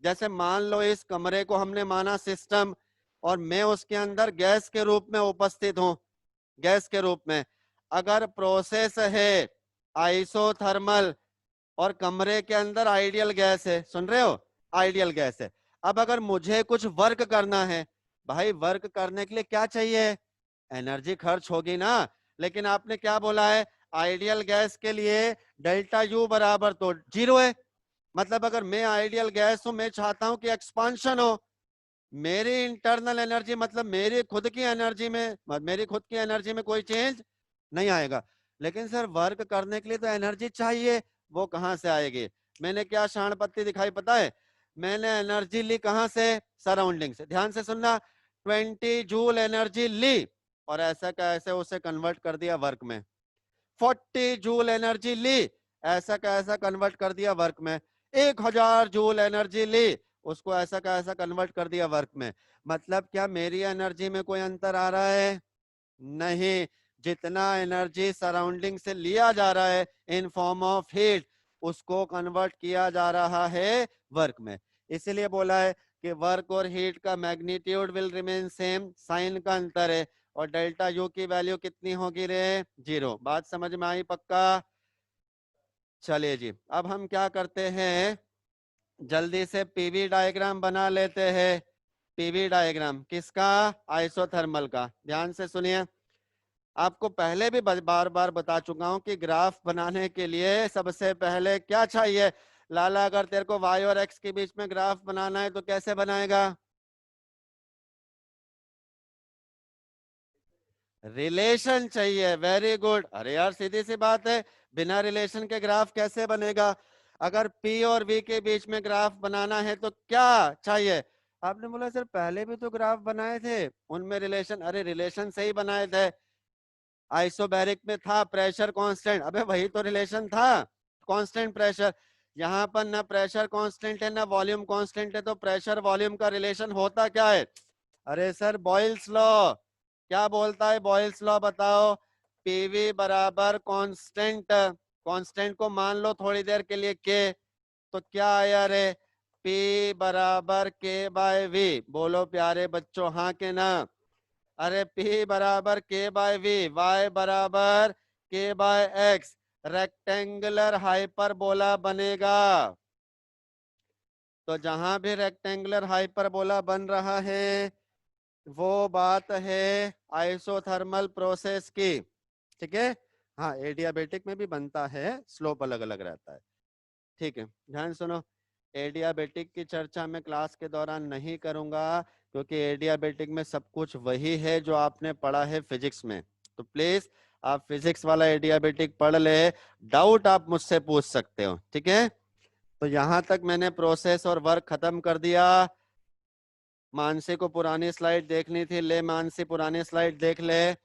जैसे मान लो इस कमरे को हमने माना सिस्टम, और मैं उसके अंदर गैस के रूप में उपस्थित हूँ, गैस के रूप में। अगर प्रोसेस है आइसोथर्मल और कमरे के अंदर आइडियल गैस है, सुन रहे हो, आइडियल गैस है। अब अगर मुझे कुछ वर्क करना है, भाई वर्क करने के लिए क्या चाहिए? एनर्जी खर्च होगी ना। लेकिन आपने क्या बोला है? आइडियल गैस के लिए डेल्टा U बराबर तो 0 है। मतलब अगर मैं आइडियल गैस हूं, मैं चाहता हूं कि एक्सपांशन हो। मेरी इंटरनल एनर्जी मतलब मेरी खुद की एनर्जी में कोई चेंज नहीं आएगा। लेकिन सर वर्क करने के लिए तो एनर्जी चाहिए, वो कहां से आएगी? मैंने क्या शाण पत्ती दिखाई पता है? मैंने एनर्जी ली कहां से? सराउंडिंग से। ध्यान से सुनना, 20 जूल एनर्जी ली और ऐसा का ऐसे उसे कन्वर्ट कर दिया वर्क में। 40 जूल एनर्जी ली, ऐसा का ऐसा कन्वर्ट कर दिया वर्क में। 1000 जूल एनर्जी ली, उसको ऐसा का ऐसा कन्वर्ट कर दिया वर्क में। मतलब क्या मेरी एनर्जी में कोई अंतर आ रहा है? नहीं। जितना एनर्जी सराउंडिंग से लिया जा रहा है इन फॉर्म ऑफ हीट, उसको कन्वर्ट किया जा रहा है वर्क में। इसीलिए बोला है कि वर्क और हीट का magnitude will remain same, sign का अंतर है, और डेल्टा यू की वैल्यू कितनी होगी रे? 0। बात समझ में आई पक्का? चलिए जी, अब हम क्या करते हैं, जल्दी से पीवी डायग्राम बना लेते हैं। पीवी डायग्राम किसका? आइसोथर्मल का। ध्यान से सुनिए, आपको पहले भी बार बार बता चुका हूं कि ग्राफ बनाने के लिए सबसे पहले क्या चाहिए। लाला, अगर तेरे को वाई और एक्स के बीच में ग्राफ बनाना है तो कैसे बनाएगा? रिलेशन चाहिए। Very good. अरे यार सीधी सी बात है, बिना रिलेशन के ग्राफ कैसे बनेगा? अगर P और V के बीच में ग्राफ बनाना है तो क्या चाहिए? आपने बोला सर पहले भी तो ग्राफ बनाए थे, उनमें रिलेशन। अरे रिलेशन से ही बनाए थे। आइसोबैरिक में था प्रेशर कांस्टेंट, अबे वही तो रिलेशन था, कांस्टेंट प्रेशर। यहाँ पर ना प्रेशर कांस्टेंट है ना वॉल्यूम कांस्टेंट है, तो प्रेशर वॉल्यूम का रिलेशन होता क्या है? अरे सर बॉयल्स लॉ। क्या बोलता है बॉयल्स लॉ? बताओ। पीवी बराबर कांस्टेंट, कांस्टेंट को मान लो थोड़ी देर के लिए के, तो क्या आया रे? P बराबर के बाय वी। बोलो प्यारे बच्चों, हाँ के ना? अरे P बराबर के बाय वी, वाई बराबर के बाय एक्स, रेक्टेंगुलर हाइपरबोला बनेगा। तो जहां भी रेक्टेंगुलर हाइपरबोला बन रहा है वो बात है आइसोथर्मल प्रोसेस की। ठीक है, हाँ एडियाबेटिक में भी बनता है, स्लोप अलग अलग रहता है। ठीक है, ध्यान सुनो। एडियाबेटिक की चर्चा मैं क्लास के दौरान नहीं करूंगा, क्योंकि एडियाबेटिक में सब कुछ वही है जो आपने पढ़ा है फिजिक्स में। तो प्लीज आप फिजिक्स वाला एडियाबेटिक पढ़ ले, डाउट आप मुझसे पूछ सकते हो। ठीक है, तो यहां तक मैंने प्रोसेस और वर्क खत्म कर दिया। मानसी को पुरानी स्लाइड देखनी थी, ले मानसी पुरानी स्लाइड देख ले।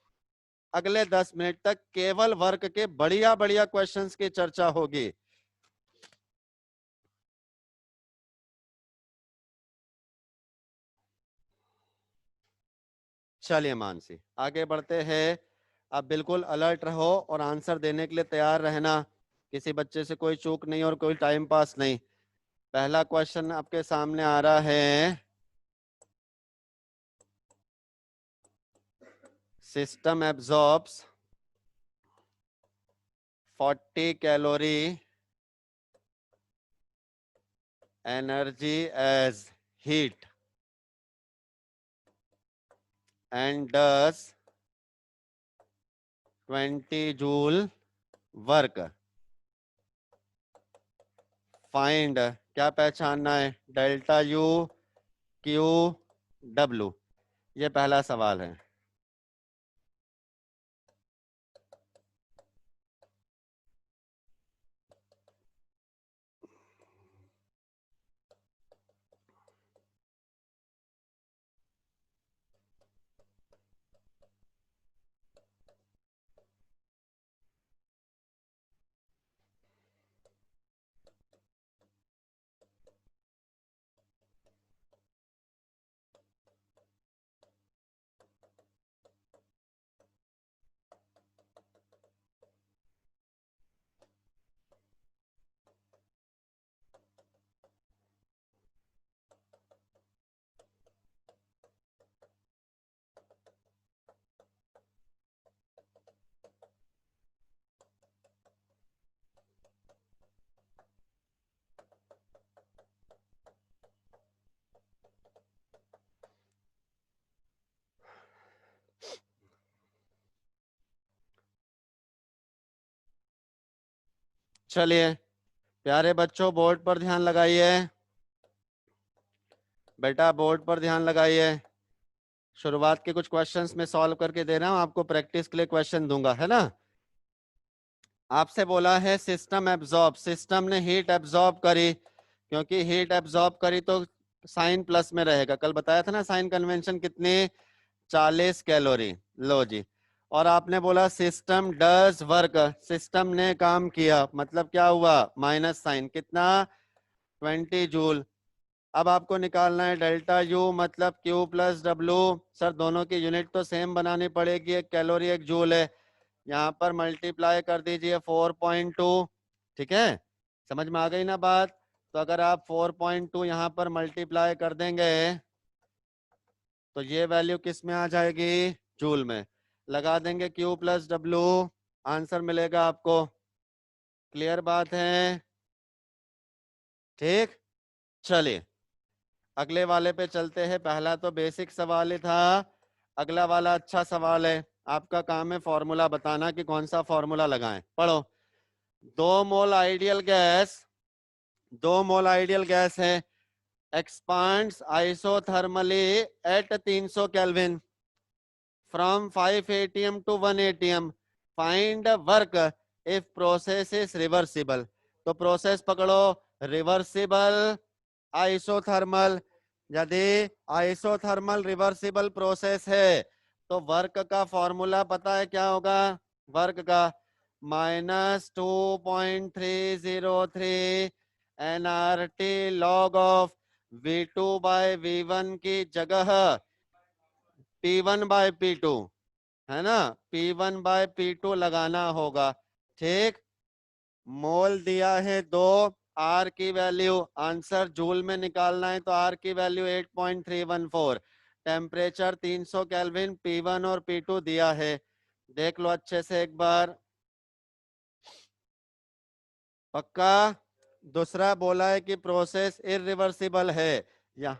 अगले 10 मिनट तक केवल वर्क के बढ़िया बढ़िया क्वेश्चंस की चर्चा होगी। चलिए मानसी आगे बढ़ते हैं। अब बिल्कुल अलर्ट रहो और आंसर देने के लिए तैयार रहना। किसी बच्चे से कोई चूक नहीं और कोई टाइम पास नहीं। पहला क्वेश्चन आपके सामने आ रहा है, system absorbs 40 calorie energy as heat and does 20 joule work. Find, क्या पहचानना है? Delta U, Q, W. ये पहला सवाल है। चलिए प्यारे बच्चों बोर्ड पर ध्यान लगाइए, बेटा बोर्ड पर ध्यान लगाइए। शुरुआत के कुछ क्वेश्चंस में सॉल्व करके दे रहा हूं आपको, प्रैक्टिस के लिए क्वेश्चन दूंगा, है ना? आपसे बोला है सिस्टम एब्जॉर्ब, सिस्टम ने हीट एब्जॉर्ब करी, क्योंकि हीट एब्जॉर्ब करी तो साइन प्लस में रहेगा। कल बताया था ना साइन कन्वेंशन कितनी? 40 कैलोरी। लो जी, और आपने बोला सिस्टम डज वर्क, सिस्टम ने काम किया, मतलब क्या हुआ? माइनस साइन, कितना? 20 जूल। अब आपको निकालना है डेल्टा यू, मतलब क्यू प्लस डब्लू। सर दोनों की यूनिट तो सेम बनानी पड़ेगी, एक कैलोरी एक जूल है। यहाँ पर मल्टीप्लाई कर दीजिए 4.2। ठीक है, समझ में आ गई ना बात? तो अगर आप 4.2 यहाँ पर मल्टीप्लाई कर देंगे तो ये वैल्यू किस में आ जाएगी, जूल में। लगा देंगे Q प्लस डब्ल्यू, आंसर मिलेगा आपको। क्लियर बात है, ठीक। चलिए अगले वाले पे चलते हैं। पहला तो बेसिक सवाल ही था, अगला वाला अच्छा सवाल है। आपका काम है फॉर्मूला बताना कि कौन सा फॉर्मूला लगाएं। पढ़ो। 2 mole ideal gas, 2 mole ideal gas है, expands isothermally at 300 kelvin from 5 atm to 1 atm, find work if process is reversible. तो प्रोसेस पकड़ो, रिवर्सिबल आइसोथर्मल। यदि आइसोथर्मल रिवर्सिबल प्रोसेस है तो वर्क का फॉर्मूला पता है क्या होगा, वर्क का -2.303 nRT log of V2 bye V1 की जगह P1 बाय P2, है ना, P1 बाय P2 लगाना होगा। ठीक। मोल दिया है 2, आर की वैल्यू, आंसर जूल में निकालना है तो आर की वैल्यू 8.314, टेम्परेचर 300 केल्विन, P1 और P2 दिया है। देख लो अच्छे से एक बार, पक्का। दूसरा बोला है कि प्रोसेस इरिवर्सिबल है या।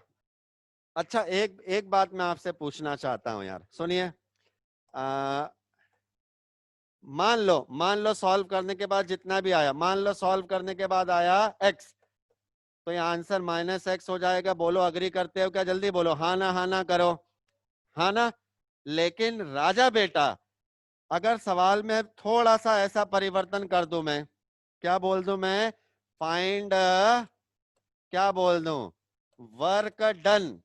अच्छा एक एक बात मैं आपसे पूछना चाहता हूं यार, सुनिए। मान लो सॉल्व करने के बाद जितना भी आया, मान लो सॉल्व करने के बाद आया x, तो यहाँ आंसर -x हो जाएगा। बोलो अग्री करते हो क्या, जल्दी बोलो, हाँ ना करो, हाँ ना। लेकिन राजा बेटा अगर सवाल में थोड़ा सा ऐसा परिवर्तन कर दूं, मैं क्या बोल दूं, मैं फाइंड, क्या बोल दूं, वर्क डन।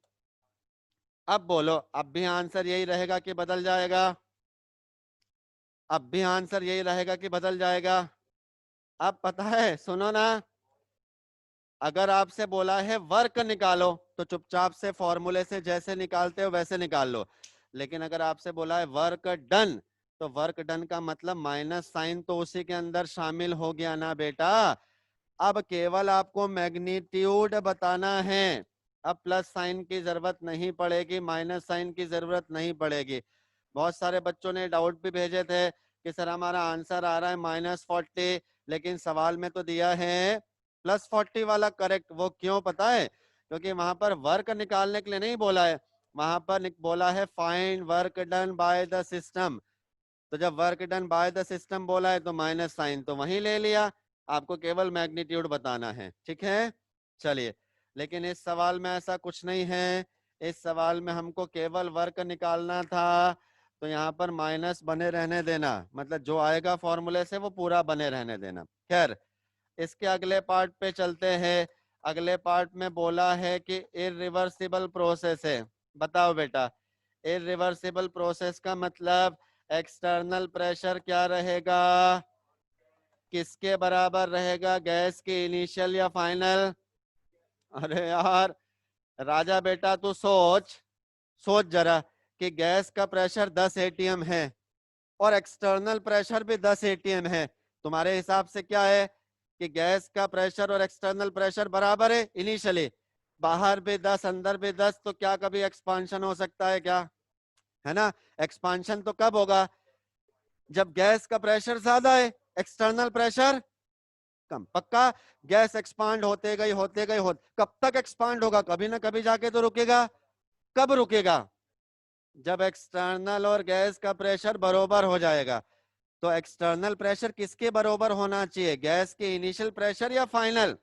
अब बोलो, अब भी आंसर यही रहेगा कि बदल जाएगा, अब भी आंसर यही रहेगा कि बदल जाएगा। अब पता है, सुनो ना, अगर आपसे बोला है वर्क निकालो तो चुपचाप से फॉर्मूले से जैसे निकालते हो वैसे निकाल लो। लेकिन अगर आपसे बोला है वर्क डन, तो वर्क डन का मतलब माइनस साइन तो उसी के अंदर शामिल हो गया ना बेटा। अब केवल आपको मैग्नीट्यूड बताना है, अब प्लस साइन की जरूरत नहीं पड़ेगी, माइनस साइन की जरूरत नहीं पड़ेगी। बहुत सारे बच्चों ने डाउट भी भेजे थे कि सर हमारा आंसर आ रहा है -40, लेकिन सवाल में तो दिया है +40 वाला करेक्ट। वो क्यों पता है, क्योंकि वहां पर वर्क निकालने के लिए नहीं बोला है, वहां पर बोला है find work done by the system. तो जब work done by the system बोला है तो माइनस साइन तो वहीं ले लिया, आपको केवल मैग्नीट्यूड बताना है, ठीक है। चलिए, लेकिन इस सवाल में ऐसा कुछ नहीं है, इस सवाल में हमको केवल वर्क निकालना था, तो यहाँ पर माइनस बने रहने देना, मतलब जो आएगा फॉर्मूले से वो पूरा बने रहने देना। खैर, इसके अगले पार्ट पे चलते हैं। अगले पार्ट में बोला है कि इरिवर्सिबल प्रोसेस है। बताओ बेटा, इरिवर्सिबल प्रोसेस का मतलब एक्सटर्नल प्रेशर क्या रहेगा, किसके बराबर रहेगा, गैस की इनिशियल या फाइनल। अरे यार राजा बेटा तू सोच, सोच जरा कि गैस का प्रेशर 10 atm है और एक्सटर्नल प्रेशर भी 10 atm है। तुम्हारे हिसाब से क्या है कि गैस का प्रेशर और एक्सटर्नल प्रेशर बराबर है इनिशियली, बाहर भी 10 अंदर भी 10, तो क्या कभी एक्सपांशन हो सकता है क्या, है ना। एक्सपांशन तो कब होगा, जब गैस का प्रेशर ज्यादा है, एक्सटर्नल प्रेशर कम। पक्का। गैस एक्सपांड होते गई होते गई कब तक एक्सपांड होगा, कभी ना कभी जाके तो रुकेगा। कब रुकेगा, जब एक्सटर्नल और गैस का प्रेशर बरोबर हो जाएगा। तो एक्सटर्नल प्रेशर किसके बरोबर होना चाहिए, गैस के इनिशियल प्रेशर या फाइनल।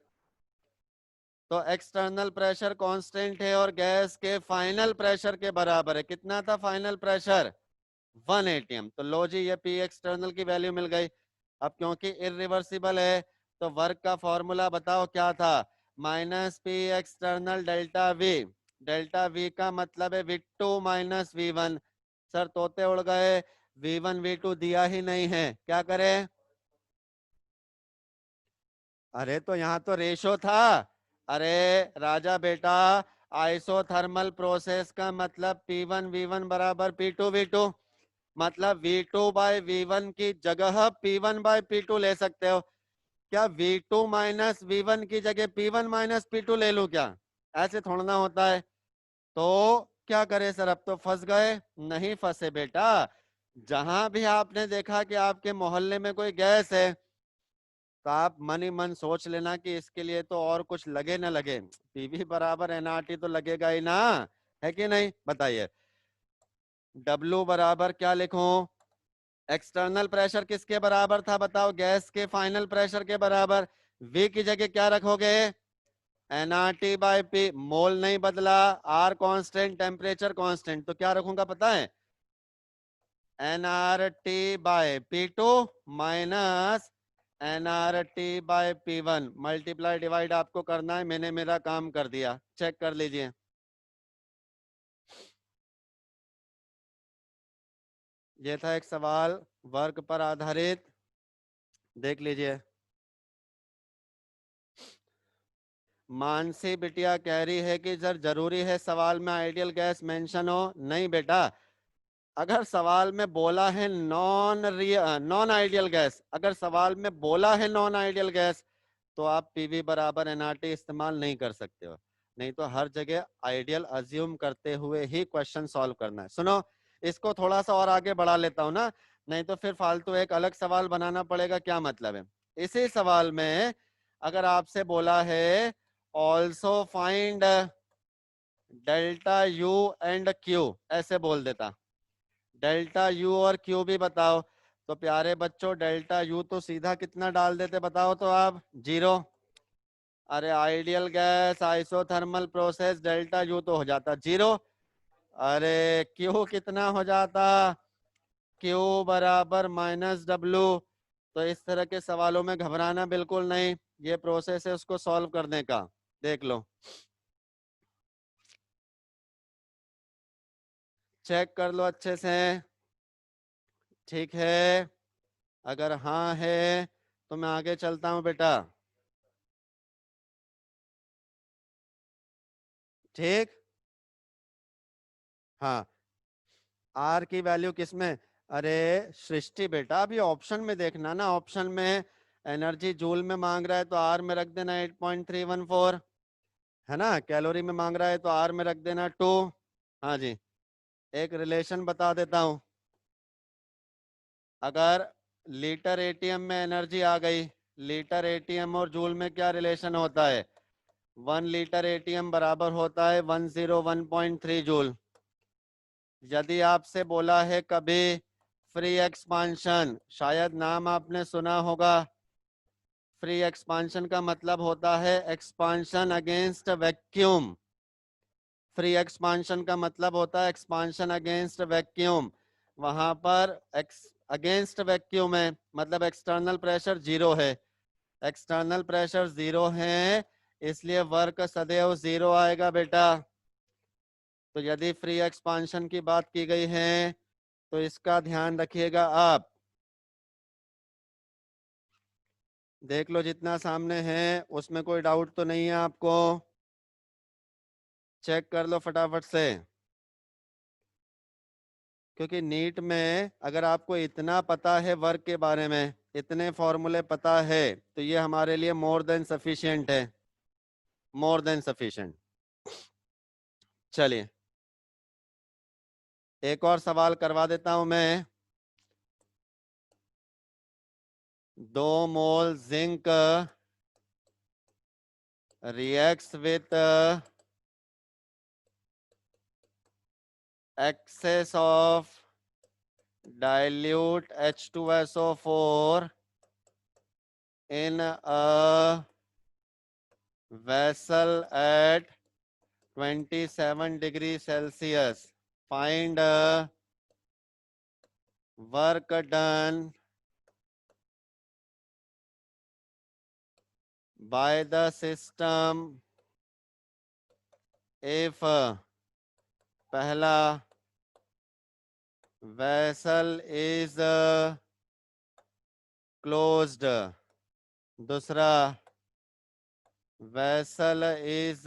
तो एक्सटर्नल प्रेशर कांस्टेंट है और गैस के फाइनल प्रेशर के बराबर है। कितना था फाइनल प्रेशर, 1 atm। तो लो जी, ये पी एक्सटर्नल की वैल्यू मिल गई। अब क्योंकि इरिवर्सिबल है तो वर्क का फॉर्मूला बताओ क्या था, -P external delta we. Delta we का मतलब है V2 - V1। सर तोते उड़ गए, V1 V2 दिया ही नहीं है, क्या करें। अरे तो यहाँ तो रेशो था। अरे राजा बेटा, आइसोथर्मल प्रोसेस का मतलब P1 V1 बराबर P2 V2, मतलब V2 बाय V1 की जगह P1 बाय P2 ले सकते हो। क्या V2 माइनस V1 की जगह P1 माइनस P2 ले लूं क्या? ऐसे थोड़ा ना होता है। तो क्या करे सर, अब तो फंस गए। नहीं फंसे बेटा। जहां भी आपने देखा कि आपके मोहल्ले में कोई गैस है, तो आप मन ही मन सोच लेना कि इसके लिए तो और कुछ लगे ना लगे, पीवी बराबर एनआरटी तो लगेगा ही ना, है कि नहीं? बताइए। डब्ल्यू बराबर क्या लिखूं? एक्सटर्नल प्रेशर किसके बराबर था बताओ? गैस के फाइनल प्रेशर के बराबर। वी की जगह क्या रखोगे? NRT by P. मोल नहीं बदला, आर कांस्टेंट, टेम्परेचर कांस्टेंट, तो क्या रखूंगा पता है? N R T by P2 minus N R T by P1 multiply divide आपको करना है। मैंने मेरा काम कर दिया, चेक कर लीजिए। ये था एक सवाल वर्क पर आधारित, देख लीजिए। मानसी बिटिया कह रही है कि सर जरूरी है सवाल में आइडियल गैस मेंशन हो। नहीं बेटा, अगर सवाल में बोला है नॉन आइडियल गैस, अगर सवाल में बोला है नॉन आइडियल गैस, तो आप पीवी बराबर एनआरटी इस्तेमाल नहीं कर सकते हो। नहीं तो हर जगह आइडियल अज्यूम करते हुए ही क्वेश्चन सॉल्व करना है। सुनो, इसको थोड़ा सा और आगे बढ़ा लेता हूं ना, नहीं तो फिर फालतू एक अलग सवाल बनाना पड़ेगा, क्या मतलब है? इसी सवाल में अगर आपसे बोला है also find delta U and Q, ऐसे बोल देता, डेल्टा यू और क्यू भी बताओ, तो प्यारे बच्चों डेल्टा यू तो सीधा कितना डाल देते बताओ तो आप? 0। अरे ideal gas isothermal process, delta U तो हो जाता 0। अरे क्यू कितना हो जाता? क्यू बराबर माइनस डब्लू। तो इस तरह के सवालों में घबराना बिल्कुल नहीं, ये प्रोसेस है उसको सॉल्व करने का, देख लो, चेक कर लो अच्छे से। ठीक है, अगर हाँ है तो मैं आगे चलता हूं बेटा। ठीक। हाँ, आर की वैल्यू किसमें? अरे सृष्टि बेटा, अभी ऑप्शन में देखना ना, ऑप्शन में एनर्जी जूल में मांग रहा है तो आर में रख देना 8.314, है ना? कैलोरी में मांग रहा है तो आर में रख देना 2। हाँ जी, एक रिलेशन बता देता हूं। अगर लीटर एटीएम में एनर्जी आ गई, लीटर एटीएम और जूल में क्या रिलेशन होता है? 1 लीटर एटीएम बराबर होता है 101.3 जूल। यदि आपसे बोला है कभी फ्री एक्सपांशन, शायद नाम आपने सुना होगा, फ्री एक्सपांशन का मतलब होता है expansion against vacuum. Free expansion का मतलब होता है एक्सपांशन अगेंस्ट वैक्यूम। वहां पर अगेंस्ट वैक्यूम है, मतलब एक्सटर्नल प्रेशर 0 है, एक्सटर्नल प्रेशर 0 है, इसलिए वर्क सदैव 0 आएगा बेटा। तो यदि फ्री एक्सपांशन की बात की गई है तो इसका ध्यान रखिएगा आप। देख लो जितना सामने है उसमें कोई डाउट तो नहीं है आपको? चेक कर लो फटाफट से, क्योंकि नीट में अगर आपको इतना पता है वर्क के बारे में, इतने फॉर्मूले पता है, तो ये हमारे लिए मोर देन सफिशिएंट है, मोर देन सफिशिएंट। चलिए एक और सवाल करवा देता हूं मैं। 2 मोल zinc reacts with excess of dilute H2SO4 in a vessel at 27 degrees Celsius. Find work done by the system if पहला vessel is closed, दूसरा vessel is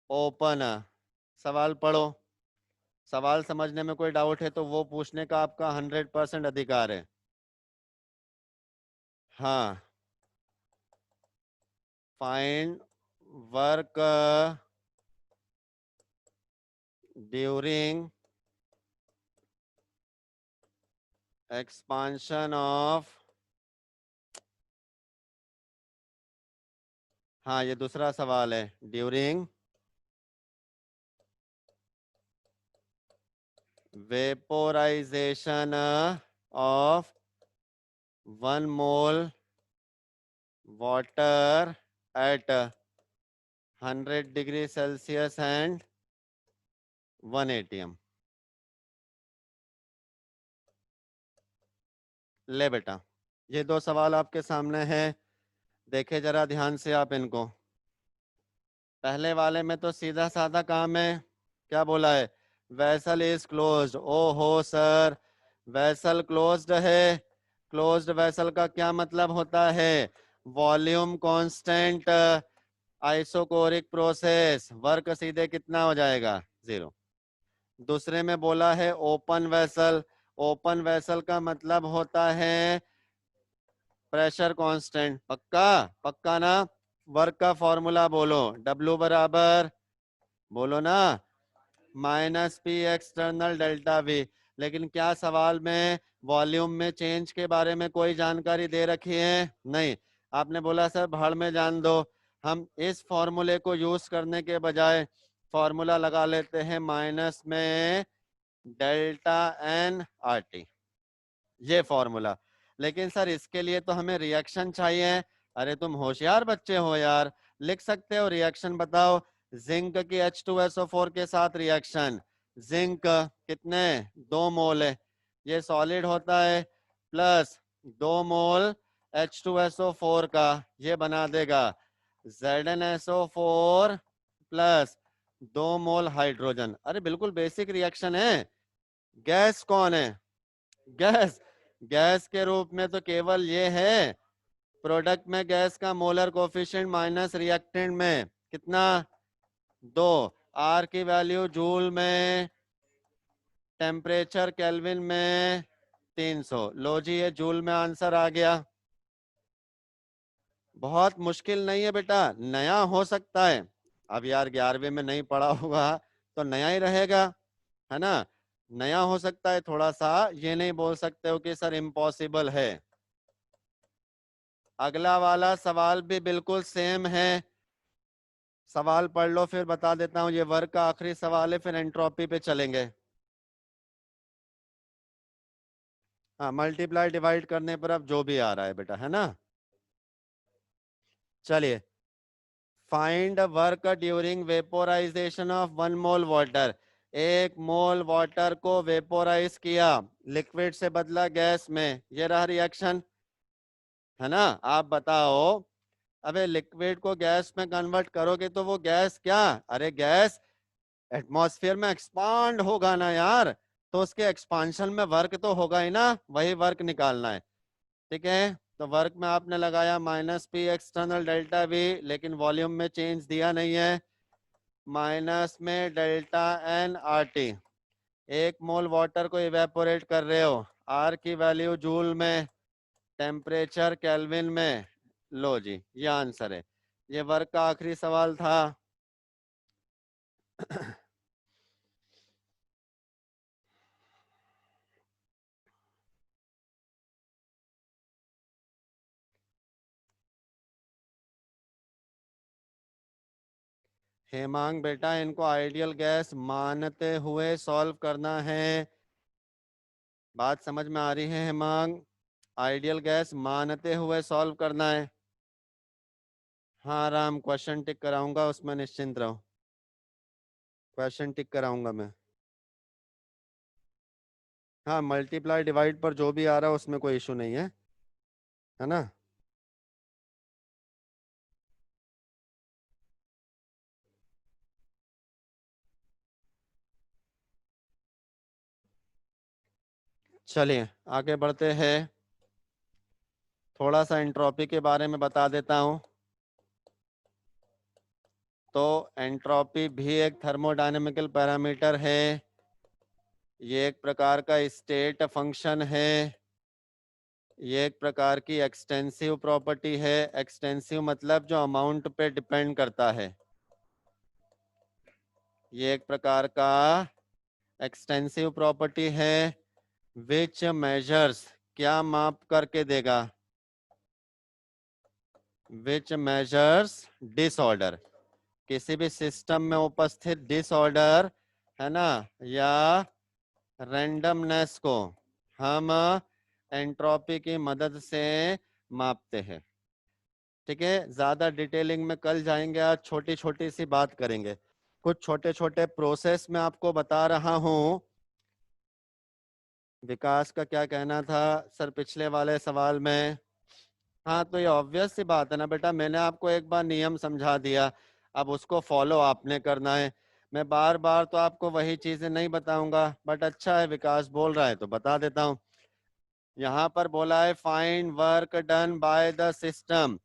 ओपन। सवाल पढ़ो, सवाल समझने में कोई डाउट है तो वो पूछने का आपका 100% अधिकार है। हाँ find work during expansion of, हाँ ये दूसरा सवाल है, during vaporisation of 1 mole water at 100 degree Celsius and 1 atm। ले बेटा, ये दो सवाल आपके सामने हैं, देखे जरा ध्यान से आप इनको। पहले वाले में तो सीधा साधा काम है, क्या बोला है, वेसल इज क्लोज्ड। ओ हो सर, वेसल क्लोज्ड है, क्लोज्ड वेसल का क्या मतलब होता है, volume constant, isochoric process, work सीधे कितना हो जाएगा, 0। दूसरे में बोला है ओपन वेसल, ओपन वेसल का मतलब होता है प्रेशर कांस्टेंट। पक्का, पक्का ना, वर्क का फॉर्मूला बोलो, W बराबर, बोलो ना, minus P external delta V. लेकिन क्या सवाल में वॉल्यूम में चेंज के बारे में कोई जानकारी दे रखी है, नहीं। आपने बोला सर भाड़ में जान दो, हम इस फॉर्मूले को यूज करने के बजाय फॉर्मूला लगा लेते हैं माइनस में डेल्टा एन आर टी, ये फॉर्मूला। लेकिन सर इसके लिए तो हमें रिएक्शन चाहिए। अरे तुम होशियार बच्चे हो यार, लिख सकते हो रिएक्शन, बताओ। जिंक की H2SO4 के साथ रिएक्शन, जिंक कितने, 2 मोल है, ये सॉलिड होता है, प्लस 2 मोल H2SO4 का, ये बना देगा ZnSO4 प्लस 2 मोल हाइड्रोजन। अरे बिल्कुल बेसिक रिएक्शन है। गैस कौन है, गैस, गैस के रूप में तो केवल ये है, प्रोडक्ट में गैस का मोलर कोफिशिएंट माइनस रिएक्टेंट में कितना, 2, आर की वैल्यू जूल में, टेम्परेचर केल्विन में 300। लो जी, ये जूल में आंसर आ गया। बहुत मुश्किल नहीं है बेटा, नया हो सकता है। अब यार 11वीं में नहीं पढ़ा होगा तो नया ही रहेगा, है ना, नया हो सकता है थोड़ा सा, ये नहीं बोल सकते हो कि सर इम्पॉसिबल है। अगला वाला सवाल भी बिल्कुल सेम है, सवाल पढ़ लो फिर बता देता हूं, ये वर्क का आखिरी सवाल है, फिर एंट्रोपी पे चलेंगे। हाँ, मल्टीप्लाई डिवाइड करने पर अब जो भी आ रहा है बेटा, है ना। चलिए, find work during vaporisation of 1 mole water. 1 mole water को वेपोराइज किया, लिक्विड से बदला गैस में, ये रहा रिएक्शन, है ना। आप बताओ, अबे लिक्विड को गैस में कन्वर्ट करोगे तो वो गैस क्या, अरे गैस एटमॉस्फेयर में एक्सपांड होगा ना यार, तो उसके एक्सपांशन में वर्क तो होगा ही ना, वही वर्क निकालना है। ठीक है, तो वर्क में आपने लगाया minus P external delta V, लेकिन वॉल्यूम में चेंज दिया नहीं है, माइनस में delta N R T. 1 mole water को इवेपोरेट कर रहे हो, आर की वैल्यू जूल में, टेम्परेचर केल्विन में। लो जी, ये आंसर है, ये वर्क का आखिरी सवाल था। हेमांग बेटा, इनको आइडियल गैस मानते हुए सॉल्व करना है, बात समझ में आ रही है हेमांग, आइडियल गैस मानते हुए सॉल्व करना है। हाँ राम, क्वेश्चन टिक कराऊंगा, उसमें निश्चिंत रहो, क्वेश्चन टिक कराऊंगा मैं। हाँ, मल्टीप्लाई डिवाइड पर जो भी आ रहा है उसमें कोई इशू नहीं है ना। चलिए आगे बढ़ते हैं, थोड़ा सा एंट्रोपी के बारे में बता देता हूँ। तो एंट्रोपी भी एक थर्मोडायनेमिकल पैरामीटर है, ये एक प्रकार का स्टेट फंक्शन है, ये एक प्रकार की एक्सटेंसिव प्रॉपर्टी है। एक्सटेंसिव मतलब जो अमाउंट पे डिपेंड करता है। ये एक प्रकार का एक्सटेंसिव प्रॉपर्टी है। विच मेजर्स, क्या माप करके देगा? विच मेजर्स डिसऑर्डर, किसी भी सिस्टम में उपस्थित डिसऑर्डर है ना, या रैंडमनेस को हम एंट्रोपी की मदद से मापते हैं। ठीक है, ज्यादा डिटेलिंग में कल जाएंगे, आज छोटी छोटी सी बात करेंगे। कुछ छोटे छोटे प्रोसेस में आपको बता रहा हूं। विकास का क्या कहना था सर पिछले वाले सवाल में? हाँ, तो ये ऑब्वियस सी बात है ना बेटा, मैंने आपको एक बार नियम समझा दिया, अब उसको फॉलो आपने करना है। मैं बार बार तो आपको वही चीजें नहीं बताऊंगा, बट अच्छा है विकास बोल रहा है तो बता देता हूँ। यहाँ पर बोला है find work done by the system.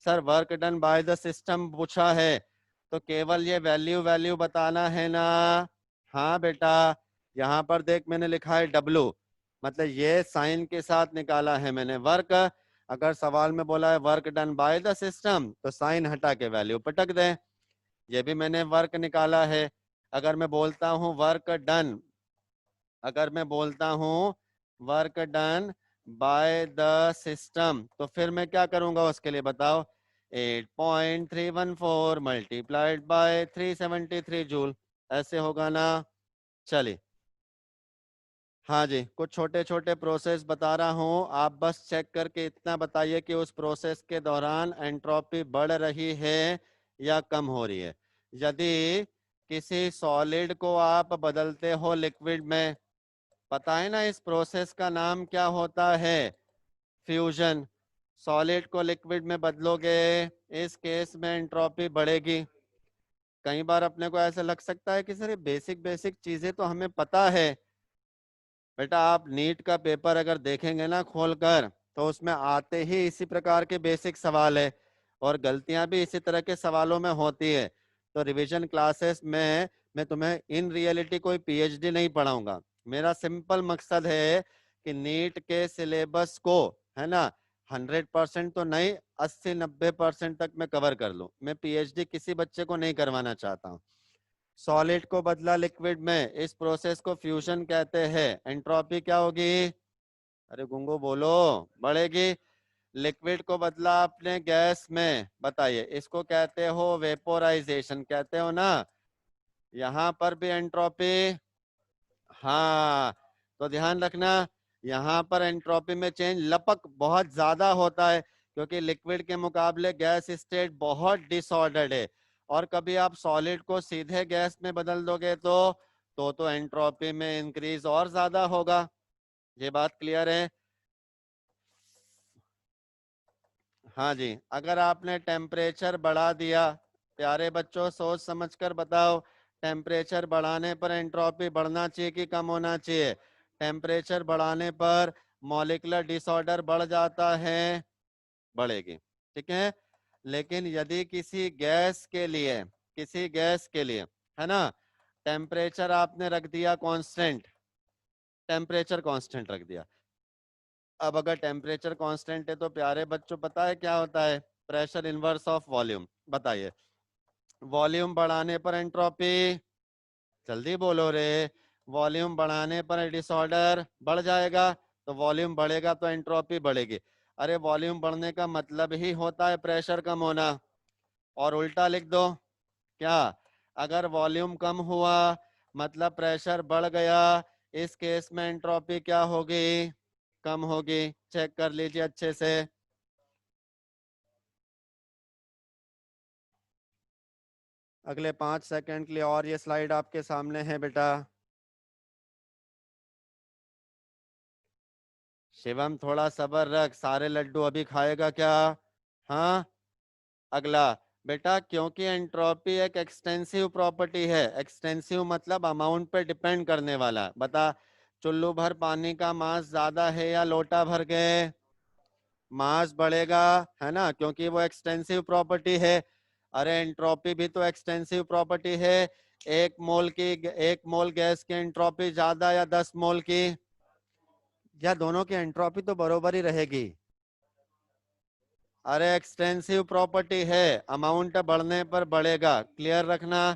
Sir work done by the system पूछा है, तो केवल ये वैल्यू वैल्यू बताना है ना? हाँ बेटा, यहाँ पर देख मैंने लिखा है W, मतलब ये साइन के साथ निकाला है मैंने वर्क। अगर सवाल में बोला है work done by the system, तो साइन हटा के वैल्यू पटक दे। ये भी मैंने वर्क निकाला है। अगर मैं बोलता हूँ वर्क डन, अगर मैं बोलता हूँ work done by the system, तो फिर मैं क्या करूंगा उसके लिए बताओ? 8.314 मल्टीप्लाइड बाय 373 जूल, ऐसे होगा ना? चलिए, हाँ जी, कुछ छोटे छोटे प्रोसेस बता रहा हूँ, आप बस चेक करके इतना बताइए कि उस प्रोसेस के दौरान एंट्रोपी बढ़ रही है या कम हो रही है। यदि किसी सॉलिड को आप बदलते हो लिक्विड में, पता है ना इस प्रोसेस का नाम क्या होता है? फ्यूजन। सॉलिड को लिक्विड में बदलोगे, इस केस में एंट्रोपी बढ़ेगी। कई बार अपने को ऐसा लग सकता है कि सर ये बेसिक बेसिक चीजें तो हमें पता है। बेटा आप नीट का पेपर अगर देखेंगे ना खोलकर, तो उसमें आते ही इसी प्रकार के बेसिक सवाल है, और गलतियां भी इसी तरह के सवालों में होती है। तो रिवीजन क्लासेस में मैं तुम्हें इन रियलिटी कोई पीएचडी नहीं पढ़ाऊंगा। मेरा सिंपल मकसद है कि नीट के सिलेबस को, है ना, 100% तो नहीं, 80-90% तक मैं कवर कर लूं। मैं पीएचडी किसी बच्चे को नहीं करवाना चाहता हूँ। सॉलिड को बदला लिक्विड में, इस प्रोसेस को फ्यूजन कहते हैं। एंट्रोपी क्या होगी? अरे गुंगो बोलो, बढ़ेगी। लिक्विड को बदला आपने गैस में, बताइए इसको कहते हो वेपोराइजेशन, कहते हो ना? यहाँ पर भी एंट्रोपी, हाँ, तो ध्यान रखना, यहाँ पर एंट्रोपी में चेंज लपक बहुत ज्यादा होता है, क्योंकि लिक्विड के मुकाबले गैस स्टेट बहुत डिसऑर्डर्ड है। और कभी आप सॉलिड को सीधे गैस में बदल दोगे तो एंट्रोपी में इंक्रीज और ज्यादा होगा। ये बात क्लियर है? हाँ जी, अगर आपने टेम्परेचर बढ़ा दिया, प्यारे बच्चों सोच समझकर बताओ, टेम्परेचर बढ़ाने पर एंट्रोपी बढ़ना चाहिए कि कम होना चाहिए? टेम्परेचर बढ़ाने पर मॉलिक्यूलर डिसऑर्डर बढ़ जाता है, बढ़ेगी। ठीक है, लेकिन यदि किसी गैस के लिए, किसी गैस के लिए, है ना, टेम्परेचर आपने रख दिया कांस्टेंट, टेम्परेचर कांस्टेंट रख दिया। अब अगर टेम्परेचर कांस्टेंट है तो प्यारे बच्चों पता है क्या होता है? Pressure inverse of volume. बताइए, वॉल्यूम बढ़ाने पर एंट्रोपी, जल्दी बोलो रे, वॉल्यूम बढ़ाने पर डिसऑर्डर बढ़ जाएगा, तो वॉल्यूम बढ़ेगा तो एंट्रोपी बढ़ेगी। अरे वॉल्यूम बढ़ने का मतलब ही होता है प्रेशर कम होना। और उल्टा लिख दो, क्या? अगर वॉल्यूम कम हुआ मतलब प्रेशर बढ़ गया, इस केस में एंट्रोपी क्या होगी? कम होगी। चेक कर लीजिए अच्छे से। अगले 5 सेकंड के लिए और ये स्लाइड आपके सामने है बेटा। शिवम थोड़ा सब्र रख, सारे लड्डू अभी खाएगा क्या? हाँ, अगला बेटा, क्योंकि एंट्रोपी एक एक्सटेंसिव प्रॉपर्टी है। एक्सटेंसिव मतलब अमाउंट पे डिपेंड करने वाला। बता, चुल्लू भर पानी का मास ज्यादा है या लोटा भर के? मास बढ़ेगा, है ना, क्योंकि वो एक्सटेंसिव प्रॉपर्टी है। अरे एंट्रोपी भी तो एक्सटेंसिव प्रॉपर्टी है। एक मोल की, एक मोल गैस की एंट्रोपी ज्यादा या 10 मोल की? या दोनों की एंट्रोपी तो बरोबर ही रहेगी। अरे एक्सटेंसिव प्रॉपर्टी है, अमाउंट बढ़ने पर बढ़ेगा, क्लियर रखना।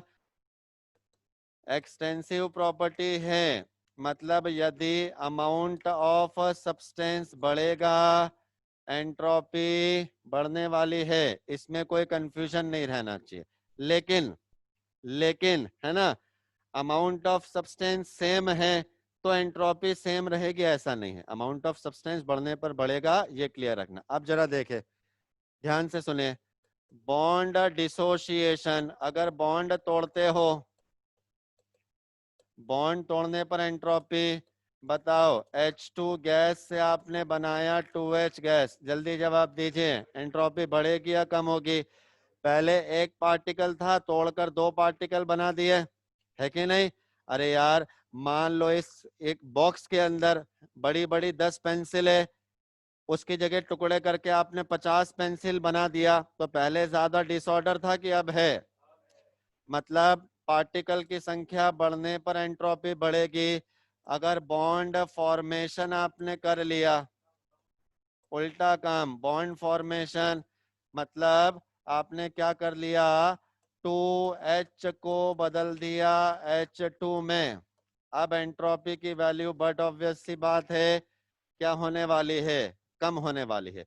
एक्सटेंसिव प्रॉपर्टी है मतलब यदि अमाउंट ऑफ सब्सटेंस बढ़ेगा एंट्रोपी बढ़ने वाली है, इसमें कोई कंफ्यूजन नहीं रहना चाहिए। लेकिन लेकिन है ना, अमाउंट ऑफ सब्सटेंस सेम है तो एंट्रोपी सेम रहेगी ऐसा नहीं है, अमाउंट ऑफ सब्सटेंस बढ़ने पर बढ़ेगा, ये क्लियर रखना। अब जरा देखे, ध्यान से सुने, बॉन्ड डिसोसिएशन, अगर बॉन्ड तोड़ते हो, बॉन्ड तोड़ने पर एंट्रोपी बताओ, H2 गैस से आपने बनाया 2H गैस, जल्दी जवाब दीजिए, एंट्रोपी बढ़ेगी या कम होगी? पहले एक पार्टिकल था, तोड़कर दो पार्टिकल बना दिए, है कि नहीं? अरे यार, मान लो इस एक बॉक्स के अंदर बड़ी बड़ी 10 पेंसिल है, उसकी जगह टुकड़े करके आपने 50 पेंसिल बना दिया, तो पहले ज्यादा डिसऑर्डर था कि अब है? मतलब पार्टिकल की संख्या बढ़ने पर एंट्रोपी बढ़ेगी। अगर बॉन्ड फॉर्मेशन आपने कर लिया, उल्टा काम, बॉन्ड फॉर्मेशन मतलब आपने क्या कर लिया, 2H को बदल दिया H2 में, अब एंट्रोपी की वैल्यू बट ऑब्वियस सी बात है क्या होने वाली है, कम होने वाली है।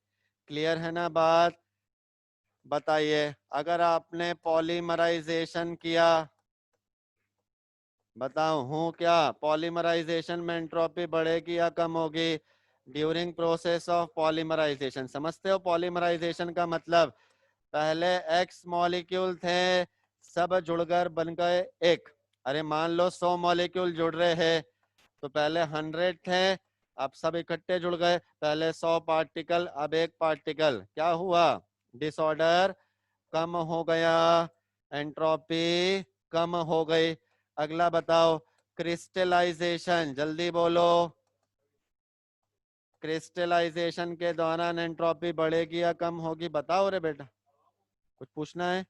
क्लियर है ना बात? बताइए, अगर आपने पॉलीमराइजेशन किया, बताओ हूँ क्या, पॉलीमराइजेशन में एंट्रोपी बढ़ेगी या कम होगी? ड्यूरिंग प्रोसेस ऑफ पॉलीमराइजेशन, समझते हो पॉलीमराइजेशन का मतलब? पहले एक्स मॉलिक्यूल थे, सब जुड़कर बन गए एक। अरे मान लो 100 मॉलिक्यूल जुड़ रहे हैं, तो पहले 100 थे, अब सब इकट्ठे जुड़ गए, पहले 100 पार्टिकल, अब एक पार्टिकल, क्या हुआ? डिसऑर्डर कम हो गया, एंट्रोपी कम हो गई। अगला बताओ, क्रिस्टलाइजेशन, जल्दी बोलो, क्रिस्टलाइजेशन के दौरान एंट्रोपी बढ़ेगी या कम होगी? बताओ रे बेटा, कुछ पूछना है?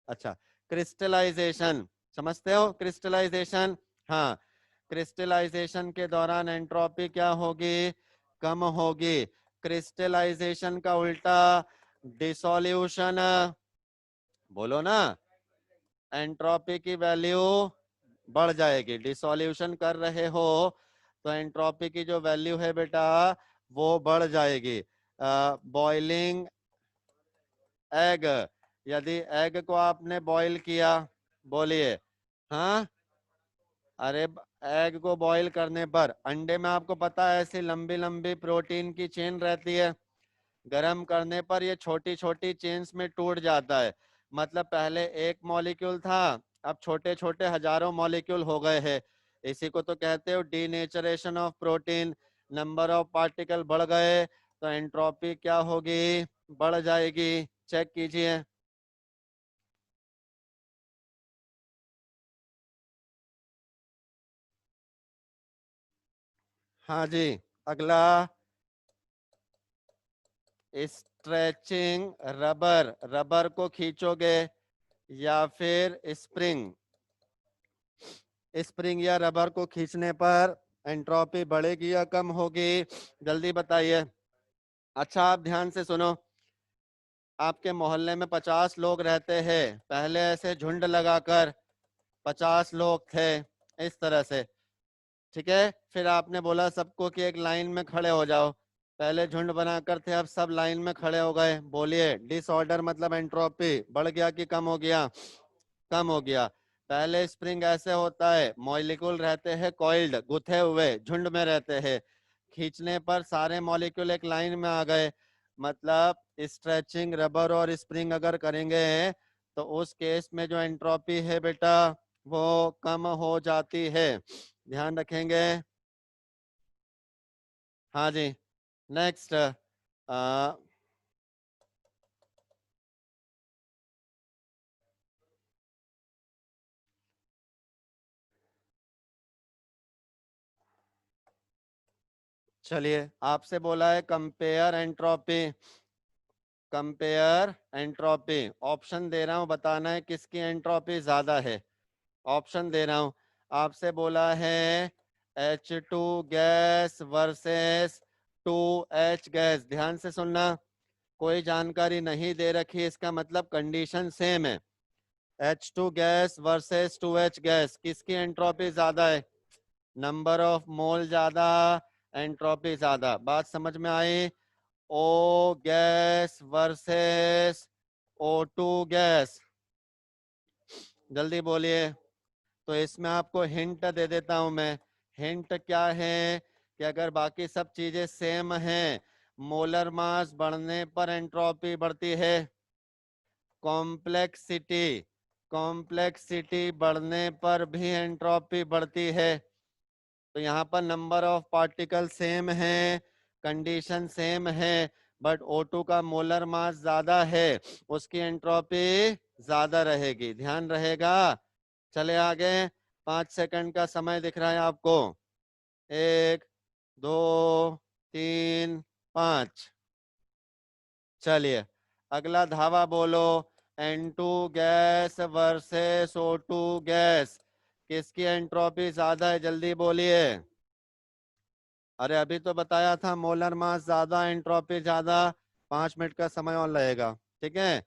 अच्छा, क्रिस्टलाइजेशन समझते हो? क्रिस्टलाइजेशन, हाँ, क्रिस्टलाइजेशन के दौरान एंट्रोपी क्या होगी? कम होगी। क्रिस्टलाइजेशन का उल्टा डिसोल्यूशन, बोलो ना, एंट्रोपी की वैल्यू बढ़ जाएगी। डिसोल्यूशन कर रहे हो तो एंट्रोपी की जो वैल्यू है बेटा वो बढ़ जाएगी। बॉइलिंग एग, यदि एग को आपने बॉईल किया, बोलिए, हाँ, अरे एग को बॉईल करने पर, अंडे में आपको पता है ऐसी लंबी लंबी प्रोटीन की चेन रहती है, गर्म करने पर ये छोटी छोटी चेन्स में टूट जाता है। मतलब पहले एक मॉलिक्यूल था, अब छोटे छोटे हजारों मॉलिक्यूल हो गए हैं, इसी को तो कहते हो denaturation of protein. Number of particle बढ़ गए तो एंट्रोपी क्या होगी? बढ़ जाएगी। चेक कीजिए। हाँ जी, अगला, स्ट्रेचिंग रबर, रबर को खींचोगे या फिर स्प्रिंग, स्प्रिंग या रबर को खींचने पर एंट्रोपी बढ़ेगी या कम होगी? जल्दी बताइए। अच्छा आप ध्यान से सुनो, आपके मोहल्ले में 50 लोग रहते हैं, पहले ऐसे झुंड लगाकर 50 लोग थे इस तरह से, ठीक है, फिर आपने बोला सबको कि एक लाइन में खड़े हो जाओ, पहले झुंड बनाकर थे, अब सब लाइन में खड़े हो गए, बोलिए डिसऑर्डर मतलब एंट्रोपी बढ़ गया कि कम हो गया? कम हो गया। पहले स्प्रिंग ऐसे होता है, मॉलिक्यूल रहते हैं कॉइल्ड, गुथे हुए झुंड में रहते हैं, खींचने पर सारे मॉलिक्यूल एक लाइन में आ गए, मतलब स्ट्रेचिंग रबर और स्प्रिंग अगर करेंगे तो उस केस में जो एंट्रोपी है बेटा वो कम हो जाती है, ध्यान रखेंगे। हाँ जी, नेक्स्ट, चलिए आपसे बोला है compare entropy, compare entropy, option दे रहा हूं, बताना है किसकी एंट्रोपी ज्यादा है। ऑप्शन दे रहा हूं, आपसे बोला है H2 gas versus 2H gas. ध्यान से सुनना, कोई जानकारी नहीं दे रखी, इसका मतलब कंडीशन सेम है। H2 gas versus 2H gas, किसकी एंट्रोपी ज्यादा है? नंबर ऑफ मोल ज्यादा, एंट्रोपी ज्यादा। बात समझ में आई? O gas versus O2 gas, जल्दी बोलिए। तो इसमें आपको हिंट दे देता हूं मैं। हिंट क्या है कि अगर बाकी सब चीजें सेम हैं, मोलर मास बढ़ने पर एंट्रोपी बढ़ती है। कॉम्प्लेक्सिटी, कॉम्प्लेक्सिटी बढ़ने पर भी एंट्रोपी बढ़ती है। तो यहाँ पर नंबर ऑफ पार्टिकल सेम है, कंडीशन सेम है, बट O2 का मोलर मास ज्यादा है, उसकी एंट्रोपी ज्यादा रहेगी। ध्यान रहेगा। चले आगे। 5 सेकंड का समय दिख रहा है आपको। 1, 2, 3, 5। चलिए अगला धावा बोलो। N2 gas versus O2 gas, किसकी एंट्रोपी ज्यादा है? जल्दी बोलिए। अरे अभी तो बताया था मोलर मास ज्यादा, एंट्रोपी ज्यादा। 5 मिनट का समय और लगेगा, ठीक है।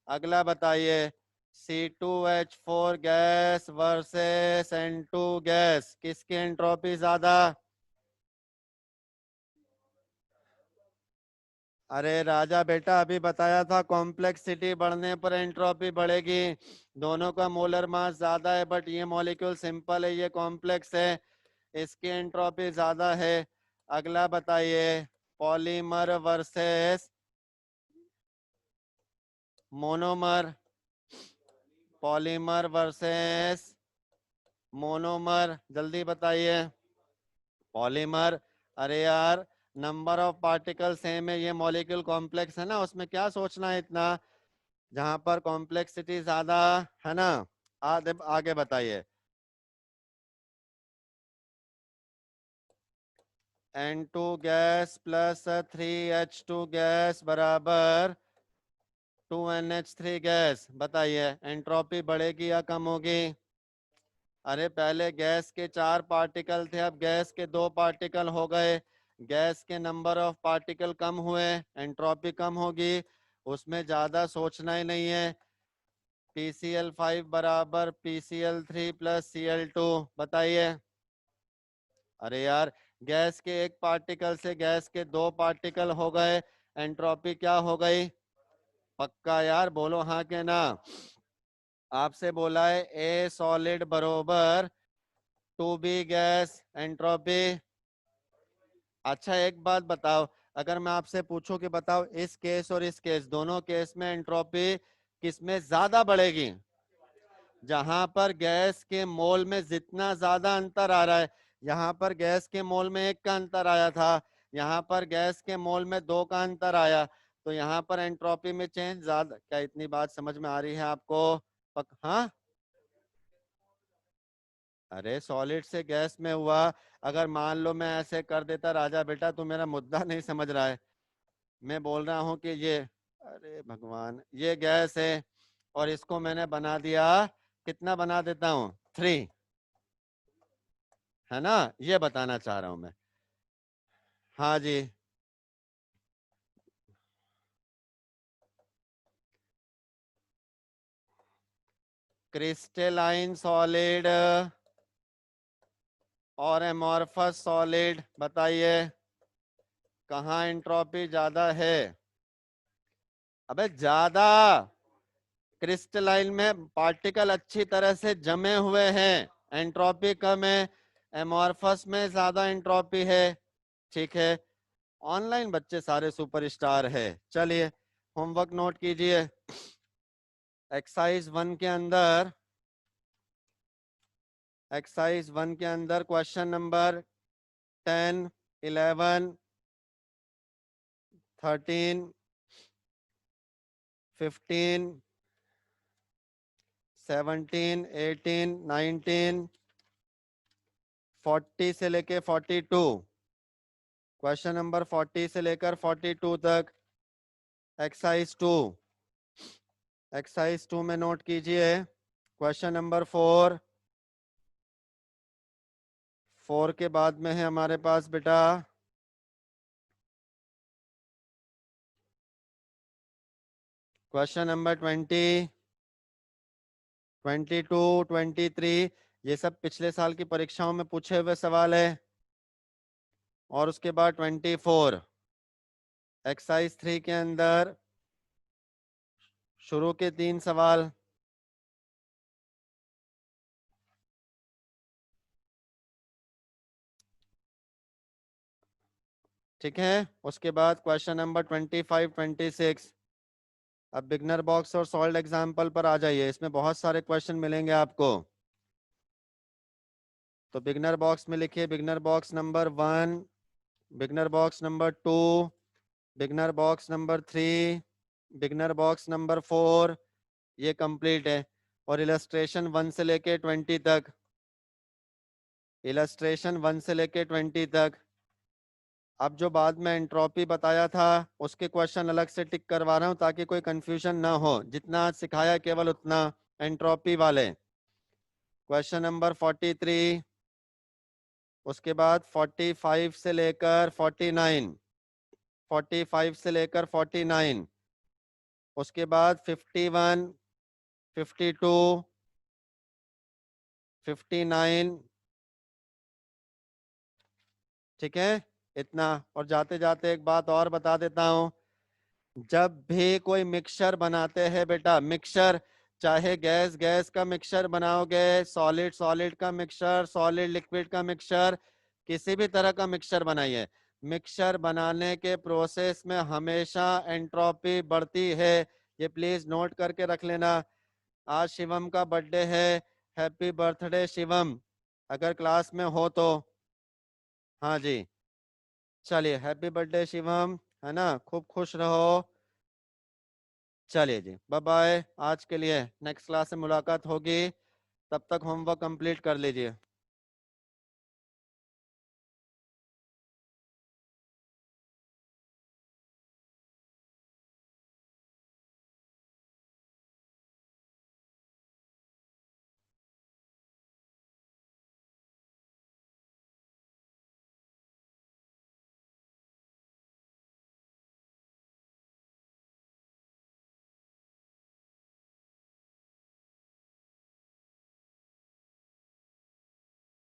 अगला बताइए। C2H4 gas versus N2 gas, किसकी एंट्रोपी ज्यादा? अरे राजा बेटा, अभी बताया था कॉम्प्लेक्सिटी बढ़ने पर एंट्रोपी बढ़ेगी। दोनों का मोलर मास ज्यादा है, बट ये मॉलिक्यूल सिंपल है, ये कॉम्प्लेक्स है, इसकी एंट्रोपी ज्यादा है। अगला बताइए। Polymer versus monomer, polymer versus monomer, जल्दी बताइए। पॉलीमर। अरे यार, नंबर ऑफ पार्टिकल सेम है, ये मॉलिक्यूल कॉम्प्लेक्स है ना, उसमें क्या सोचना है इतना। जहां पर कॉम्प्लेक्सिटी ज्यादा है ना। आगे आगे बताइए। N2 gas plus 3H2 gas बराबर 2NH3 गैस, बताइए एंट्रोपी बढ़ेगी या कम होगी? अरे पहले गैस के 4 पार्टिकल थे, अब गैस के 2 पार्टिकल हो गए। गैस के नंबर ऑफ पार्टिकल कम हुए, एंट्रोपी कम होगी, उसमें ज्यादा सोचना ही नहीं है। PCl5 बराबर PCl3 प्लस Cl2, बताइए। अरे यार, गैस के एक पार्टिकल से गैस के 2 पार्टिकल हो गए, एंट्रोपी क्या हो गई? पक्का यार, बोलो हाँ के ना। आपसे बोला है ए सॉलिड बरोबर 2B गैस, एंट्रोपी। अच्छा एक बात बताओ, अगर मैं आपसे पूछूं कि बताओ इस केस और इस केस, दोनों केस में एंट्रोपी किसमें ज्यादा बढ़ेगी? जहां पर गैस के मोल में जितना ज्यादा अंतर आ रहा है, यहाँ पर गैस के मोल में 1 का अंतर आया था, यहाँ पर गैस के मोल में 2 का अंतर आया, तो यहाँ पर एंट्रोपी में चेंज ज्यादा। क्या इतनी बात समझ में आ रही है आपको? हाँ। अरे सॉलिड से गैस में हुआ, अगर मान लो मैं ऐसे कर देता राजा बेटा, तू मेरा मुद्दा नहीं समझ रहा है। मैं बोल रहा हूँ कि ये, अरे भगवान, ये गैस है और इसको मैंने बना दिया, कितना बना देता हूँ? 3, है ना, ये बताना चाह रहा हूं मैं। हाँ जी। क्रिस्टलाइन सॉलिड और एमॉर्फस सॉलिड, बताइए कहाँ एंट्रोपी ज्यादा है? अबे ज्यादा क्रिस्टलाइन में पार्टिकल अच्छी तरह से जमे हुए हैं, एंट्रोपी कम है। एमॉर्फस में ज्यादा एंट्रोपी है। ठीक है, ऑनलाइन बच्चे सारे सुपरस्टार है। चलिए होमवर्क नोट कीजिए। एक्सरसाइज 1 के अंदर, एक्सरसाइज 1 के अंदर क्वेश्चन नंबर 10, 11, 13, 15, 17, 18, 19, 40 से लेके 42, क्वेश्चन नंबर 40 से लेकर 42 तक। एक्सरसाइज 2, एक्सरसाइज 2 में नोट कीजिए। क्वेश्चन नंबर 4, 4 के बाद में है हमारे पास बेटा क्वेश्चन नंबर 20, 22, 23। ये सब पिछले साल की परीक्षाओं में पूछे हुए सवाल है। और उसके बाद 24 एक्सरसाइज 3 के अंदर शुरू के 3 सवाल। ठीक है। उसके बाद क्वेश्चन नंबर 25, 26। अब बिगनर बॉक्स और सॉल्व एग्जाम्पल पर आ जाइए, इसमें बहुत सारे क्वेश्चन मिलेंगे आपको। तो बिगनर बॉक्स में लिखिए beginner box number 1, beginner box number 2, beginner box number 3, beginner box number 4। ये कंप्लीट है। और इलस्ट्रेशन 1 से लेके 20 तक, इलस्ट्रेशन 1 से लेके 20 तक। अब जो बाद में एंट्रोपी बताया था उसके क्वेश्चन अलग से टिक करवा रहा हूं ताकि कोई कंफ्यूजन ना हो। जितना आज सिखाया केवल उतना एंट्रोपी वाले। क्वेश्चन नंबर 43, उसके बाद 45 से लेकर 49, 45 से लेकर 49। उसके बाद 51, 52, 59। ठीक है, इतना। और जाते जाते एक बात और बता देता हूं, जब भी कोई मिक्सचर बनाते हैं बेटा, मिक्सचर चाहे गैस गैस का मिक्सचर बनाओगे, सॉलिड सॉलिड का मिक्सचर, सॉलिड लिक्विड का मिक्सचर, किसी भी तरह का मिक्सचर बनाइए, मिक्सचर बनाने के प्रोसेस में हमेशा एंट्रोपी बढ़ती है। ये प्लीज नोट करके रख लेना। आज शिवम का बर्थडे है, हैप्पी बर्थडे शिवम, अगर क्लास में हो तो। हाँ जी, चलिए हैप्पी बर्थडे शिवम, है ना, खूब खुश रहो। चलिए जी, बाय बाय आज के लिए। नेक्स्ट क्लास में मुलाकात होगी, तब तक होमवर्क कंप्लीट कर लीजिए।